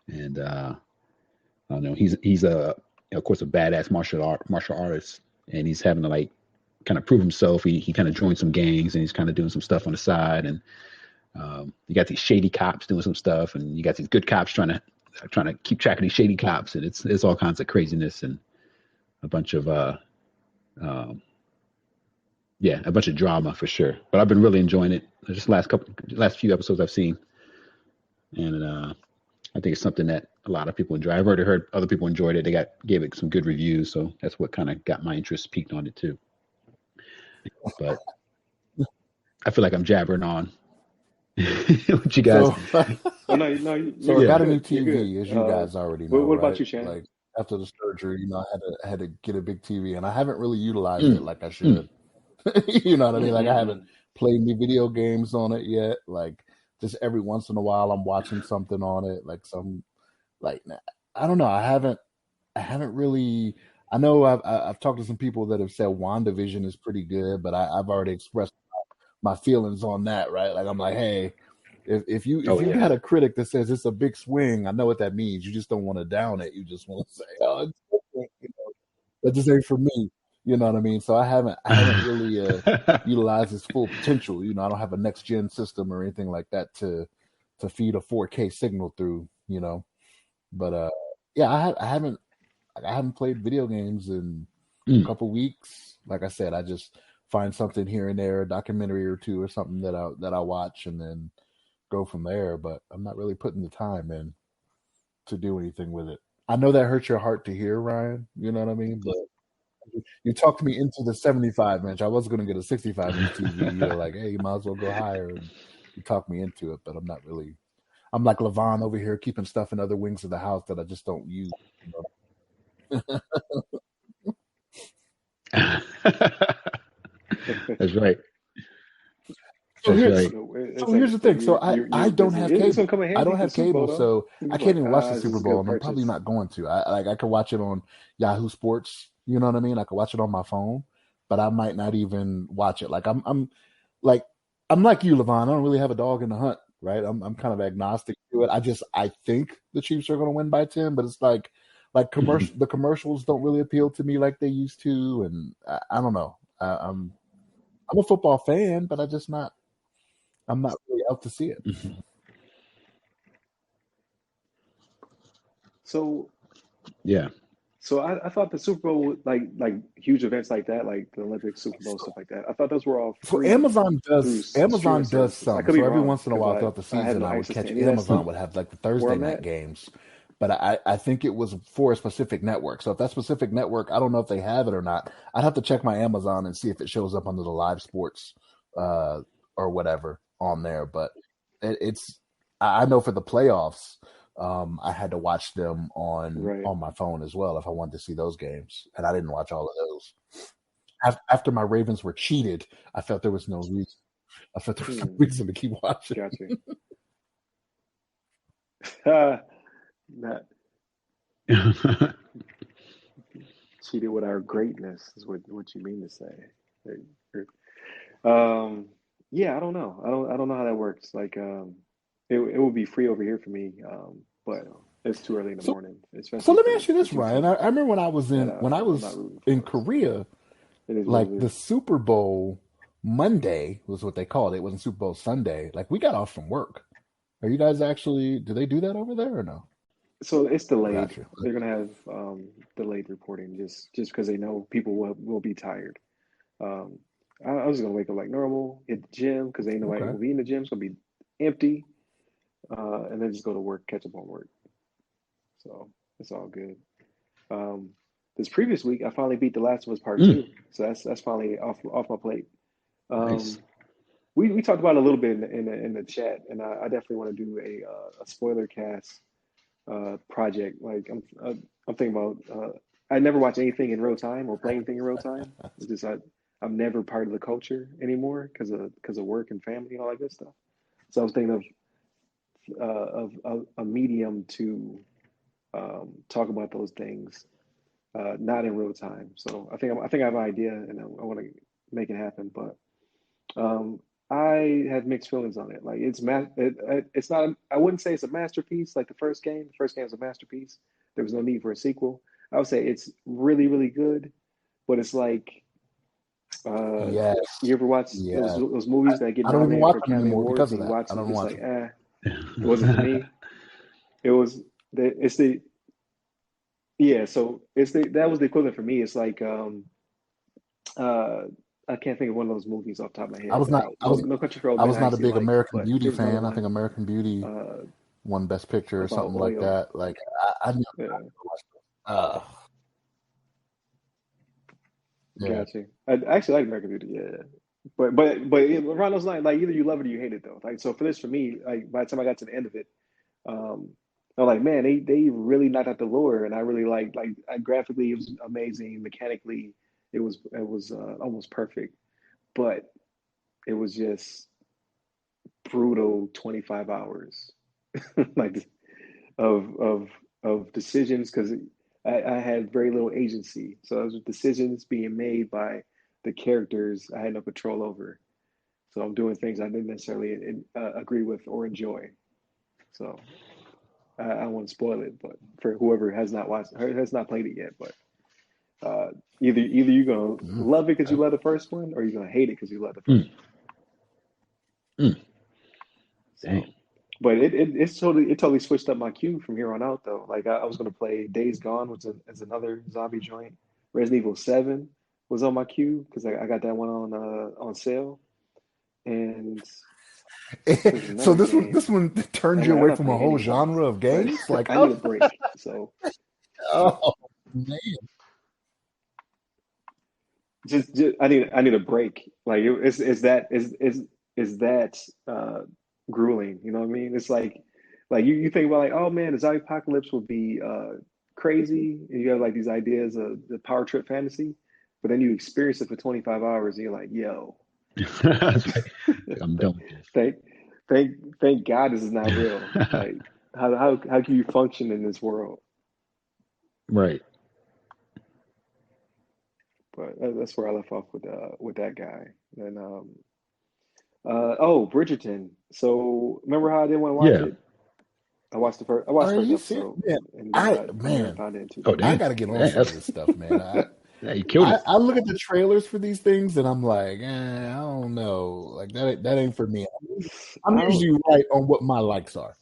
And I don't know, he's of course a badass martial artist, and he's having to like kind of prove himself. He kind of joined some gangs and he's kind of doing some stuff on the side. And you got these shady cops doing some stuff, and you got these good cops trying to keep track of these shady cops, and it's all kinds of craziness and a bunch of um, a bunch of drama for sure. But I've been really enjoying it. Just last few episodes I've seen, and I think it's something that a lot of people enjoy. I've already heard other people enjoyed it. They gave it some good reviews, so that's what kind of got my interest peaked on it too. But I feel like I'm jabbering on. What you guys? So, Oh no, so I you're got a good. new You're good. TV, as you guys already know, What about right? you, Shannon? Like after the surgery, I had to get a big TV, and I haven't really utilized it Mm, like I mm. should. You know what I mean? Like I haven't Mm-mm-mm. played any video games on it yet. Like just every once in a while, I'm watching something on it, like some like I don't know. I haven't really. I know I've talked to some people that have said WandaVision is pretty good, but I've already expressed my feelings on that. Right? Like I'm like, hey, Oh if you yeah. got a critic that says it's a big swing, I know what that means. You just don't want to down it. You just want to say, oh, it's different. You know, that just ain't for me. You know what I mean? So I haven't really utilized its full potential. You know, I don't have a next gen system or anything like that to feed a 4K signal through. You know, but yeah, I haven't played video games in a Mm. couple weeks. Like I said, I just find something here and there, a documentary or two or something that I watch and then go from there. But I'm not really putting the time in to do anything with it. I know that hurts your heart to hear, Ryan. You know what I mean? You talked me into the 75-inch. I was going to get a 65-inch TV. You're like, hey, you might as well go higher. And you talked me into it, but I'm not really. I'm like Levon over here keeping stuff in other wings of the house that I just don't use. That's right. So That's here's right. So so it's here's like the so thing. So I you're don't busy. have It's gonna cable. come in I don't handy for the have Super Bowl cable, though. so You'll I be can't like, even watch the this Super is a Bowl, good and I'm probably purchase. not going to. I can watch it on Yahoo Sports. You know what I mean? I can watch it on my phone, but I might not even watch it. Like I'm like you, Levon. I don't really have a dog in the hunt, right? I'm kind of agnostic to it. I think the Chiefs are going to win by 10, but it's like the commercials don't really appeal to me like they used to, and I don't know. I'm a football fan, but I'm not really out to see it. So Yeah. so I thought the Super Bowl, like huge events like that, like the Olympics, Super Bowl, stuff like that. I thought those were all So free through streaming Amazon does services. I some. could be So every wrong once in a because while throughout the I have season, no I would access to catch any of that Amazon stuff would have like the where Thursday I'm night at. games, but I think it was for a specific network. So if that specific network, I don't know if they have it or not. I'd have to check my Amazon and see if it shows up under the live sports uh, or whatever on there. But it's I know for the playoffs, I had to watch them Right. on my phone as well if I wanted to see those games, and I didn't watch all of those. After my Ravens were cheated, I felt there was no reason. I felt there was no Hmm. reason to keep watching. Gotcha. Not cheated with our greatness is what you mean to say. Um, yeah, I don't know. I don't know how that works. Like, it would be free over here for me, but it's too early in the So, morning, so especially let me ask you for this, two Ryan. I teams remember that when I I'm not was rooting in for. So Korea, it is what like it the is. Super Bowl Monday was what they called it. It wasn't Super Bowl Sunday. Like we got off from work. Are you guys actually? Do they do that over there or no? So it's delayed. Got you. They're gonna have delayed reporting just because they know people will be tired. Um, I was gonna wake up like normal, hit the gym because ain't nobody Okay. will be in the gym. It's gonna be empty, and then just go to work, catch up on work. So it's all good. Um, this previous week, I finally beat The Last of Us Part Mm, Two, so that's finally off my plate. nice. Um, we talked about it a little bit in the chat, and I definitely want to do a spoiler cast project. Like I'm thinking about. I never watch anything in real time or play anything in real time. It's just I'm never part of the culture anymore because of work and family and all that good stuff. So I was thinking of a medium to talk about those things, not in real time. So I think I have an idea, and I want to make it happen. But um, I have mixed feelings on it. Like it's not. I wouldn't say it's a masterpiece like the first game. The first game was a masterpiece. There was no need for a sequel. I would say it's really really good, but it's like uh, Yes. you ever watch Yes. those movies that get I don't even nominated watch for them Academy anymore Awards because of and you that. watch I it, don't it's watch like them. it wasn't for me. It was it's the yeah. So it's that was the equivalent for me. It's like uh, I can't think of one of those movies off the top of my I head. was not. No Country for Old I Men was I not a actually big liked, American but Beauty there was another fan. I think one American Beauty uh, won Best Picture or about something like oil. that. Like I knew. Yeah, Uh, yeah. gotcha. I actually like American Beauty. Yeah, but around those lines, like either you love it or you hate it though. Like so for this for me, like by the time I got to the end of it, um, I'm like, man, they really knocked out the lure, and I really graphically it was amazing. Mechanically, it was almost perfect, but it was just brutal 25 hours like of of decisions because I had very little agency. So those were decisions being made by the characters I had no control over. So I'm doing things I didn't necessarily agree with or enjoy. So I don't want to spoil it, but for whoever has not watched, has not played it yet, but uh, either you're gonna Mm, love it because you okay. love the first one, or you're gonna hate it because you love the first Mm, one. mm, dang. So, but it totally switched up my queue from here on out though. Like I was gonna play Days Gone, which is another zombie joint. Resident Evil 7 was on my queue because I got that one on sale, and there's So another this game. one turned I'm you like, I'm away not from a playing whole any of them. genre of Like games. Like, I need a break. So oh man, just I need a break. Like is that grueling? You know what I mean? It's like you think about like, oh man, the zombie apocalypse would be crazy, and you have like these ideas of the power trip fantasy, but then you experience it for 25 hours, and you're like, yo, That's right. I'm done with thank thank God this is not real. this. Like how can you function in this world? Right. But that's where I left off with that guy. And oh, Bridgerton. So remember how I didn't want to watch Yeah. it? I watched Are the first you serious? episode, Man, and then I man, marathoned it in two Oh, days. I damn. got to get on Damn, some of this stuff, man. yeah, you killed it. I look at the trailers for these things and I'm like, I don't know, like that ain't for me. I'm I don't. usually right on what my likes are.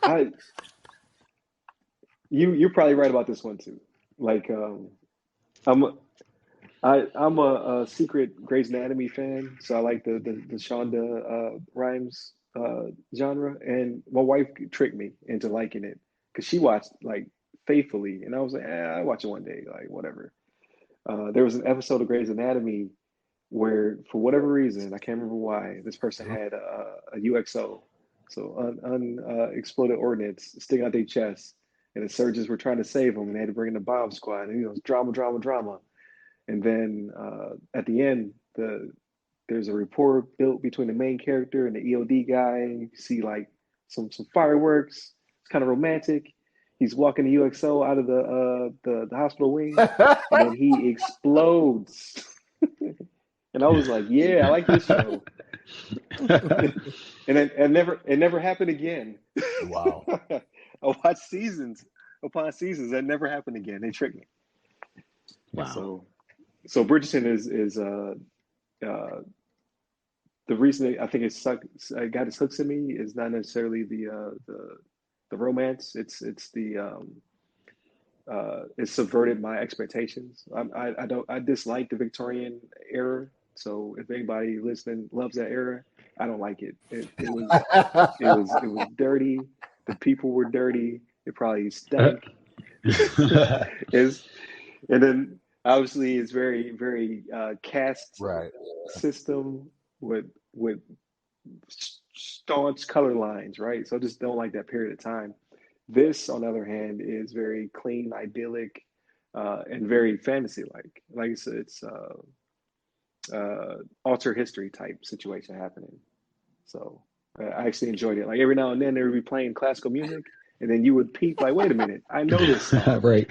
I you're probably right about this one too. Like I'm I'm a secret Grey's Anatomy fan, so I like the Shonda Rhimes genre. And my wife tricked me into liking it because she watched like faithfully, and I was like, I watch it one day, like whatever. There was an episode of Grey's Anatomy where, for whatever reason, I can't remember why, this person had a UXO, so unexploded ordnance, sticking out their chest, and the surgeons were trying to save them, and they had to bring in the bomb squad, and drama, drama, drama. And then at the end, there's a rapport built between the main character and the EOD guy. You see like some fireworks. It's kind of romantic. He's walking the UXO out of the hospital wing, and then he explodes. And I was like, yeah, I like this show. And it never happened again. Wow. I watched seasons upon seasons. That never happened again. They tricked me. Wow. So Bridgerton is the reason I think I got its hooks in me is not necessarily the romance. It's the it subverted my expectations. I dislike the Victorian era. So if anybody listening loves that era, I don't like it. It was dirty. The people were dirty. It probably stank. Is and then obviously it's very caste Right. system with staunch color lines, right? So I just don't like that period of time. This, on the other hand, is very clean, idyllic, and very fantasy-like. Like I said, it's alter history type situation happening. So I actually enjoyed it. Like every now and then they would be playing classical music, and then you would peep, like, wait a minute, I know this song. Right.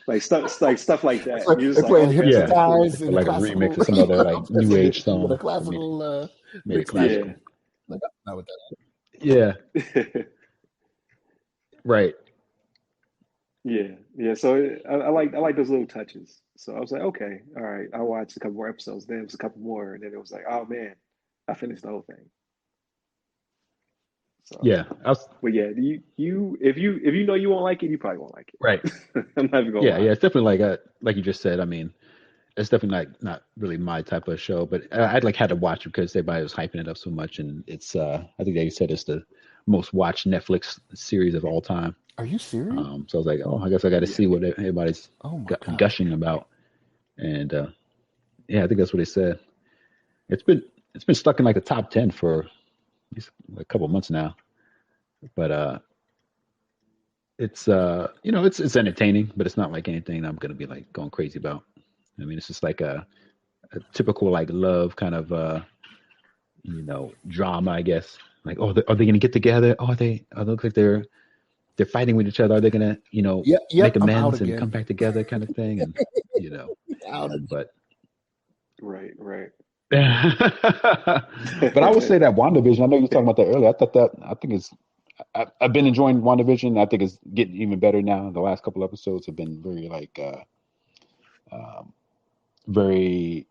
Like stuff like that. You're just They're like, playing okay, Yeah. cool. hypnotized in a Like a remix classical, of some other like new age with a song. classical Made it mixed in. classical. Yeah, Like, not with that. Yeah. Right. yeah. So I like those little touches. So I was like, okay, all right. I watched a couple more episodes. Then it was a couple more, and then it was like, oh man, I finished the whole thing. So, Yeah. but yeah, if you know you won't like it, you probably won't like Right. it. I'm not even gonna Yeah. lie. Yeah. It's definitely like you just said. I mean, it's definitely not really my type of show, but I'd like had to watch it because everybody was hyping it up so much, and it's I think they said it's the most watched Netflix series of all time. Are you serious? So I was like, oh, I guess I got to Yeah, see what everybody's Oh my God. gushing about, and yeah, I think that's what they said. It's been stuck in like the top 10 for at least a couple of months now, but it's it's entertaining, but it's not like anything I'm gonna be like going crazy about. I mean, it's just like a typical like love kind of drama, I guess. Like, oh, are they gonna get together? Oh, they look like they're fighting with each other. Are they gonna make Yep. I'm out amends and come again. back together, kind of thing? And you know, Out again. but right. but I would say that WandaVision. I know you were talking about that earlier. I think it's. I've been enjoying WandaVision. I think it's getting even better now. The last couple episodes have been very very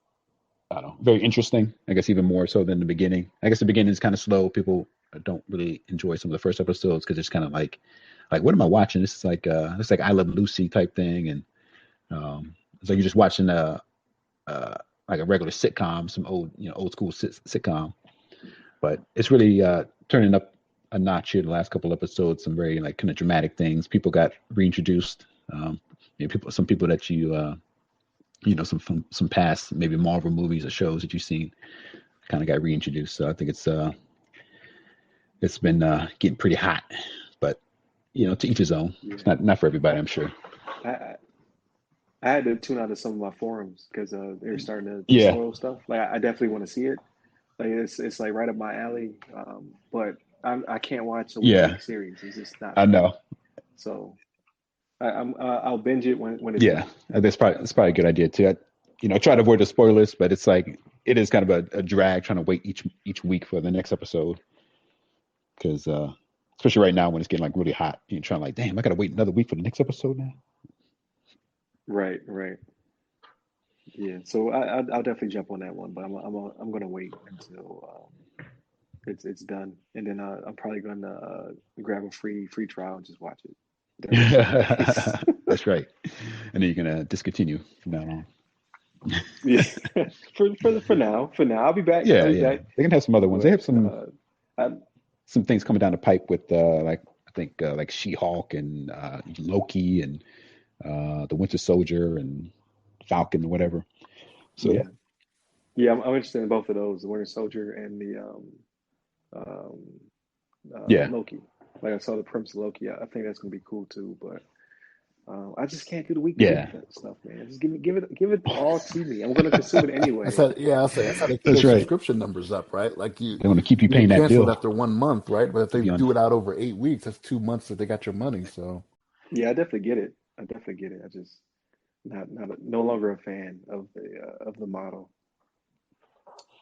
I don't know, very interesting. I guess even more so than the beginning. I guess the beginning is kind of slow. People don't really enjoy some of the first episodes because it's kind of like what am I watching? This is it's like I Love Lucy type thing, and it's like you're just watching like a regular sitcom, some old school sitcom. But it's really turning up a notch here the last couple episodes. Some very like kind of dramatic things. People got reintroduced. some people that some past maybe Marvel movies or shows that you've seen kind of got reintroduced. So I think it's been getting pretty hot, but to each his own. Yeah. It's not for everybody, I'm sure. I, I had to tune out of some of my forums because they're starting to Yeah, spoil stuff. Like I definitely want to see it. Like it's like right up my alley. But I can't watch a yeah, week series. It's just not I for me. know. So I'll binge it when it's Yeah, done. that's probably a good idea too. Try to avoid the spoilers, but it's like it is kind of a drag trying to wait each week for the next episode because especially right now when it's getting like really hot, you're trying like, damn, I gotta wait another week for the next episode now. Right, right. Yeah. So I'll definitely jump on that one, but I'm gonna wait until it's done, and then I'm probably gonna grab a free trial and just watch it during the 7 days. That's right. And then you're gonna discontinue from now on. Yeah. For now, I'll be back. I'll Yeah, be yeah. back. They can have some other ones. They But have some I, some things coming down the pipe with like I think like She-Hulk and Loki and the Winter Soldier and Falcon or whatever. So yeah, yeah, I'm interested in both of those, the Winter Soldier and the um, yeah, Loki. Like I saw the premise of Loki. I think that's gonna be cool too. But I just can't do the week to week yeah. stuff, man. Just give it all to me. I'm gonna consume it That's anyway. how, yeah, that's how they keep That's their right. subscription numbers up, right? Like They want to keep you you can paying that cancel it bill after 1 month, right? But if to they be on. do it out over 8 weeks, that's 2 months that they got your money. So Yeah, I definitely get it. I definitely get it. I just no longer a fan of the model.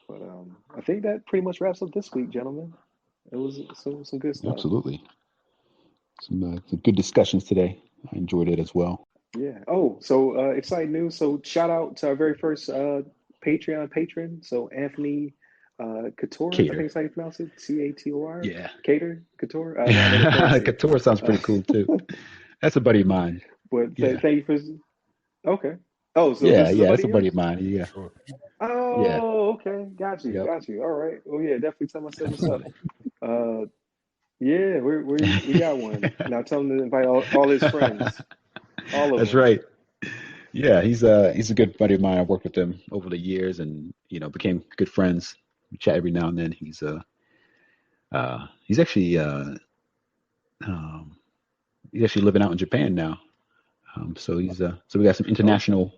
But I think that pretty much wraps up this week, gentlemen. It was some good stuff. Absolutely. Some good discussions today. I enjoyed it as well. Yeah. Oh, so exciting news. So shout out to our very first Patreon patron. So Anthony Couture, I think Cater. it's how you pronounce it. Cator. Yeah. Cater Couture. I never pronounce it. Couture sounds Uh, pretty cool too. That's a buddy of mine. but Yeah. thank you for. Okay. Oh, so Yeah, this is a yeah, that's buddy a of buddy yours? of mine. Yeah. sure. Yeah. Oh, okay. Got you. Yep. Got you. All right. Well, yeah, definitely tell myself what's up. Uh, yeah, we got one. Now tell him to invite all his friends, all of That's them. right. Yeah, he's a good buddy of mine. I've worked with him over the years and became good friends. We chat every now and then. He's actually um he's actually living out in Japan now. So so Okay. we got some international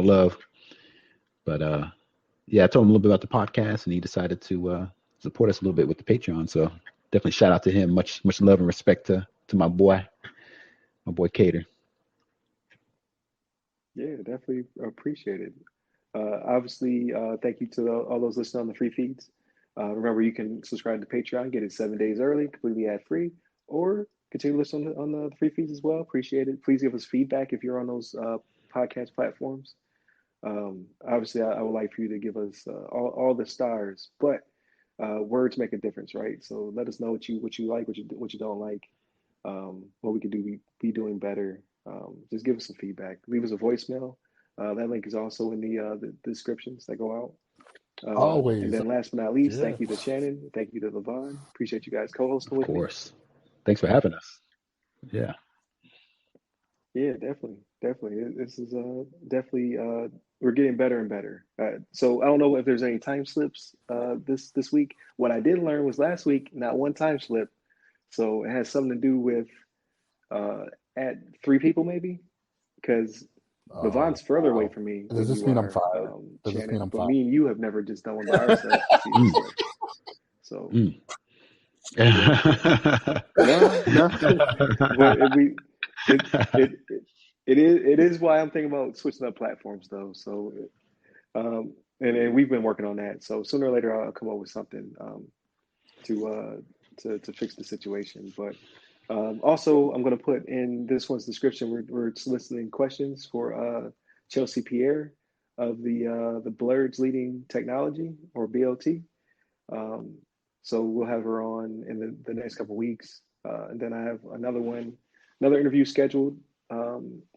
love. But yeah, I told him a little bit about the podcast, and he decided to support us a little bit with the Patreon. So definitely shout out to him. Much love and respect to my boy Cater. Yeah, definitely appreciate it. Obviously, thank you to all those listening on the free feeds. Remember, you can subscribe to Patreon, get it 7 days early, completely ad free, or continue to listen on the free feeds as well. Appreciate it. Please give us feedback if you're on those podcast platforms. Obviously, I would like for you to give us all the stars, but words make a difference, right? So let us know what you like, what you don't like, what we could do be doing better. Just give us some feedback. Leave us a voicemail. That link is also in the descriptions that go out. And Always, then last but not least, thank you to yes. Shannon. Thank you to Levon. Appreciate you guys co-hosting Of with me. course. Thanks for having us. Yeah. Yeah, definitely, definitely. This is definitely we're getting better and better. So I don't know if there's any time slips this week. What I did learn was last week, not one time slip. So it has something to do with uh, at three people maybe, because Oh, Levon's further away wow. from me Does than this you mean I'm are, fired? Does this mean Shannon. I'm But fired? me and you have never just done one by ourselves to see what's Mm. what. So Mm. yeah, no, no. But it it it is why I'm thinking about switching up platforms though. So and we've been working on that. So sooner or later I'll come up with something to to fix the situation. But also I'm going to put in this one's description. We're soliciting questions for Chelsea Pierre of the Blurred's Leading Technology or BLT. Um, so we'll have her on in the next couple of weeks, and then I have another interview scheduled,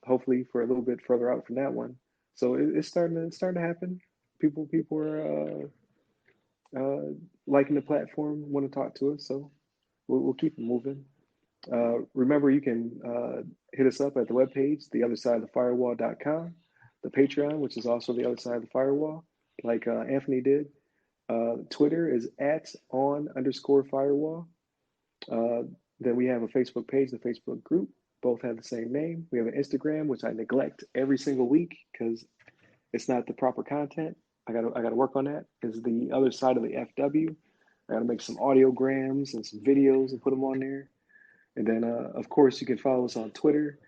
hopefully for a little bit further out from that one. So it's starting to happen. People are liking the platform, want to talk to us, so we'll keep it moving. Remember, you can hit us up at the webpage, theothersideofthefirewall.com, the Patreon, which is also the other side of the firewall, like Anthony did. Twitter is @on_firewall. Then we have a Facebook page, the Facebook group. Both have the same name. We have an Instagram, which I neglect every single week because it's not the proper content. I gotta work on that. Is the other side of the FW. I gotta make some audiograms and some videos and put them on there. And then, of course, you can follow us on Twitter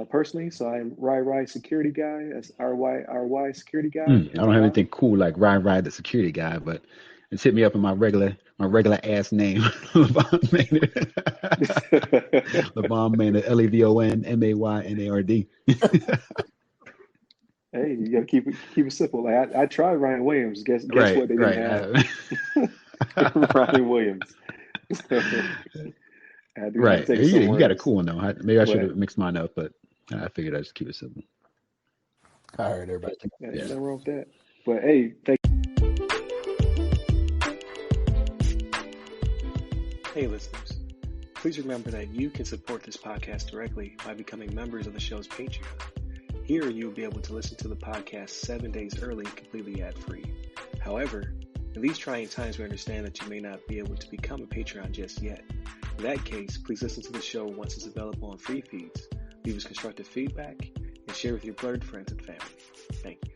personally. So I'm Ry Security Guy. That's RY Security Guy I at the don't have anything bottom. cool like Ride the security guy, but it's hit me up in my regular ass name, Levon Maynard. Levon Maynard, LEVONMAYNARD. Hey, you gotta keep it simple. Like I tried Ryan Williams. Guess Right, what? They didn't right. have Ryan Williams. I do have to Right. take it You somewhere got a else. cool one though. Maybe I should But have mixed mine up, but I figured I'd just keep it simple. All right, everybody. yeah, Yeah. nothing wrong with that. But hey, Hey, listeners. Please remember that you can support this podcast directly by becoming members of the show's Patreon. Here, you will be able to listen to the podcast 7 days early, completely ad-free. However, in these trying times, we understand that you may not be able to become a Patreon just yet. In that case, please listen to the show once it's available on free feeds, leave us constructive feedback, and share with your blurred friends and family. Thank you.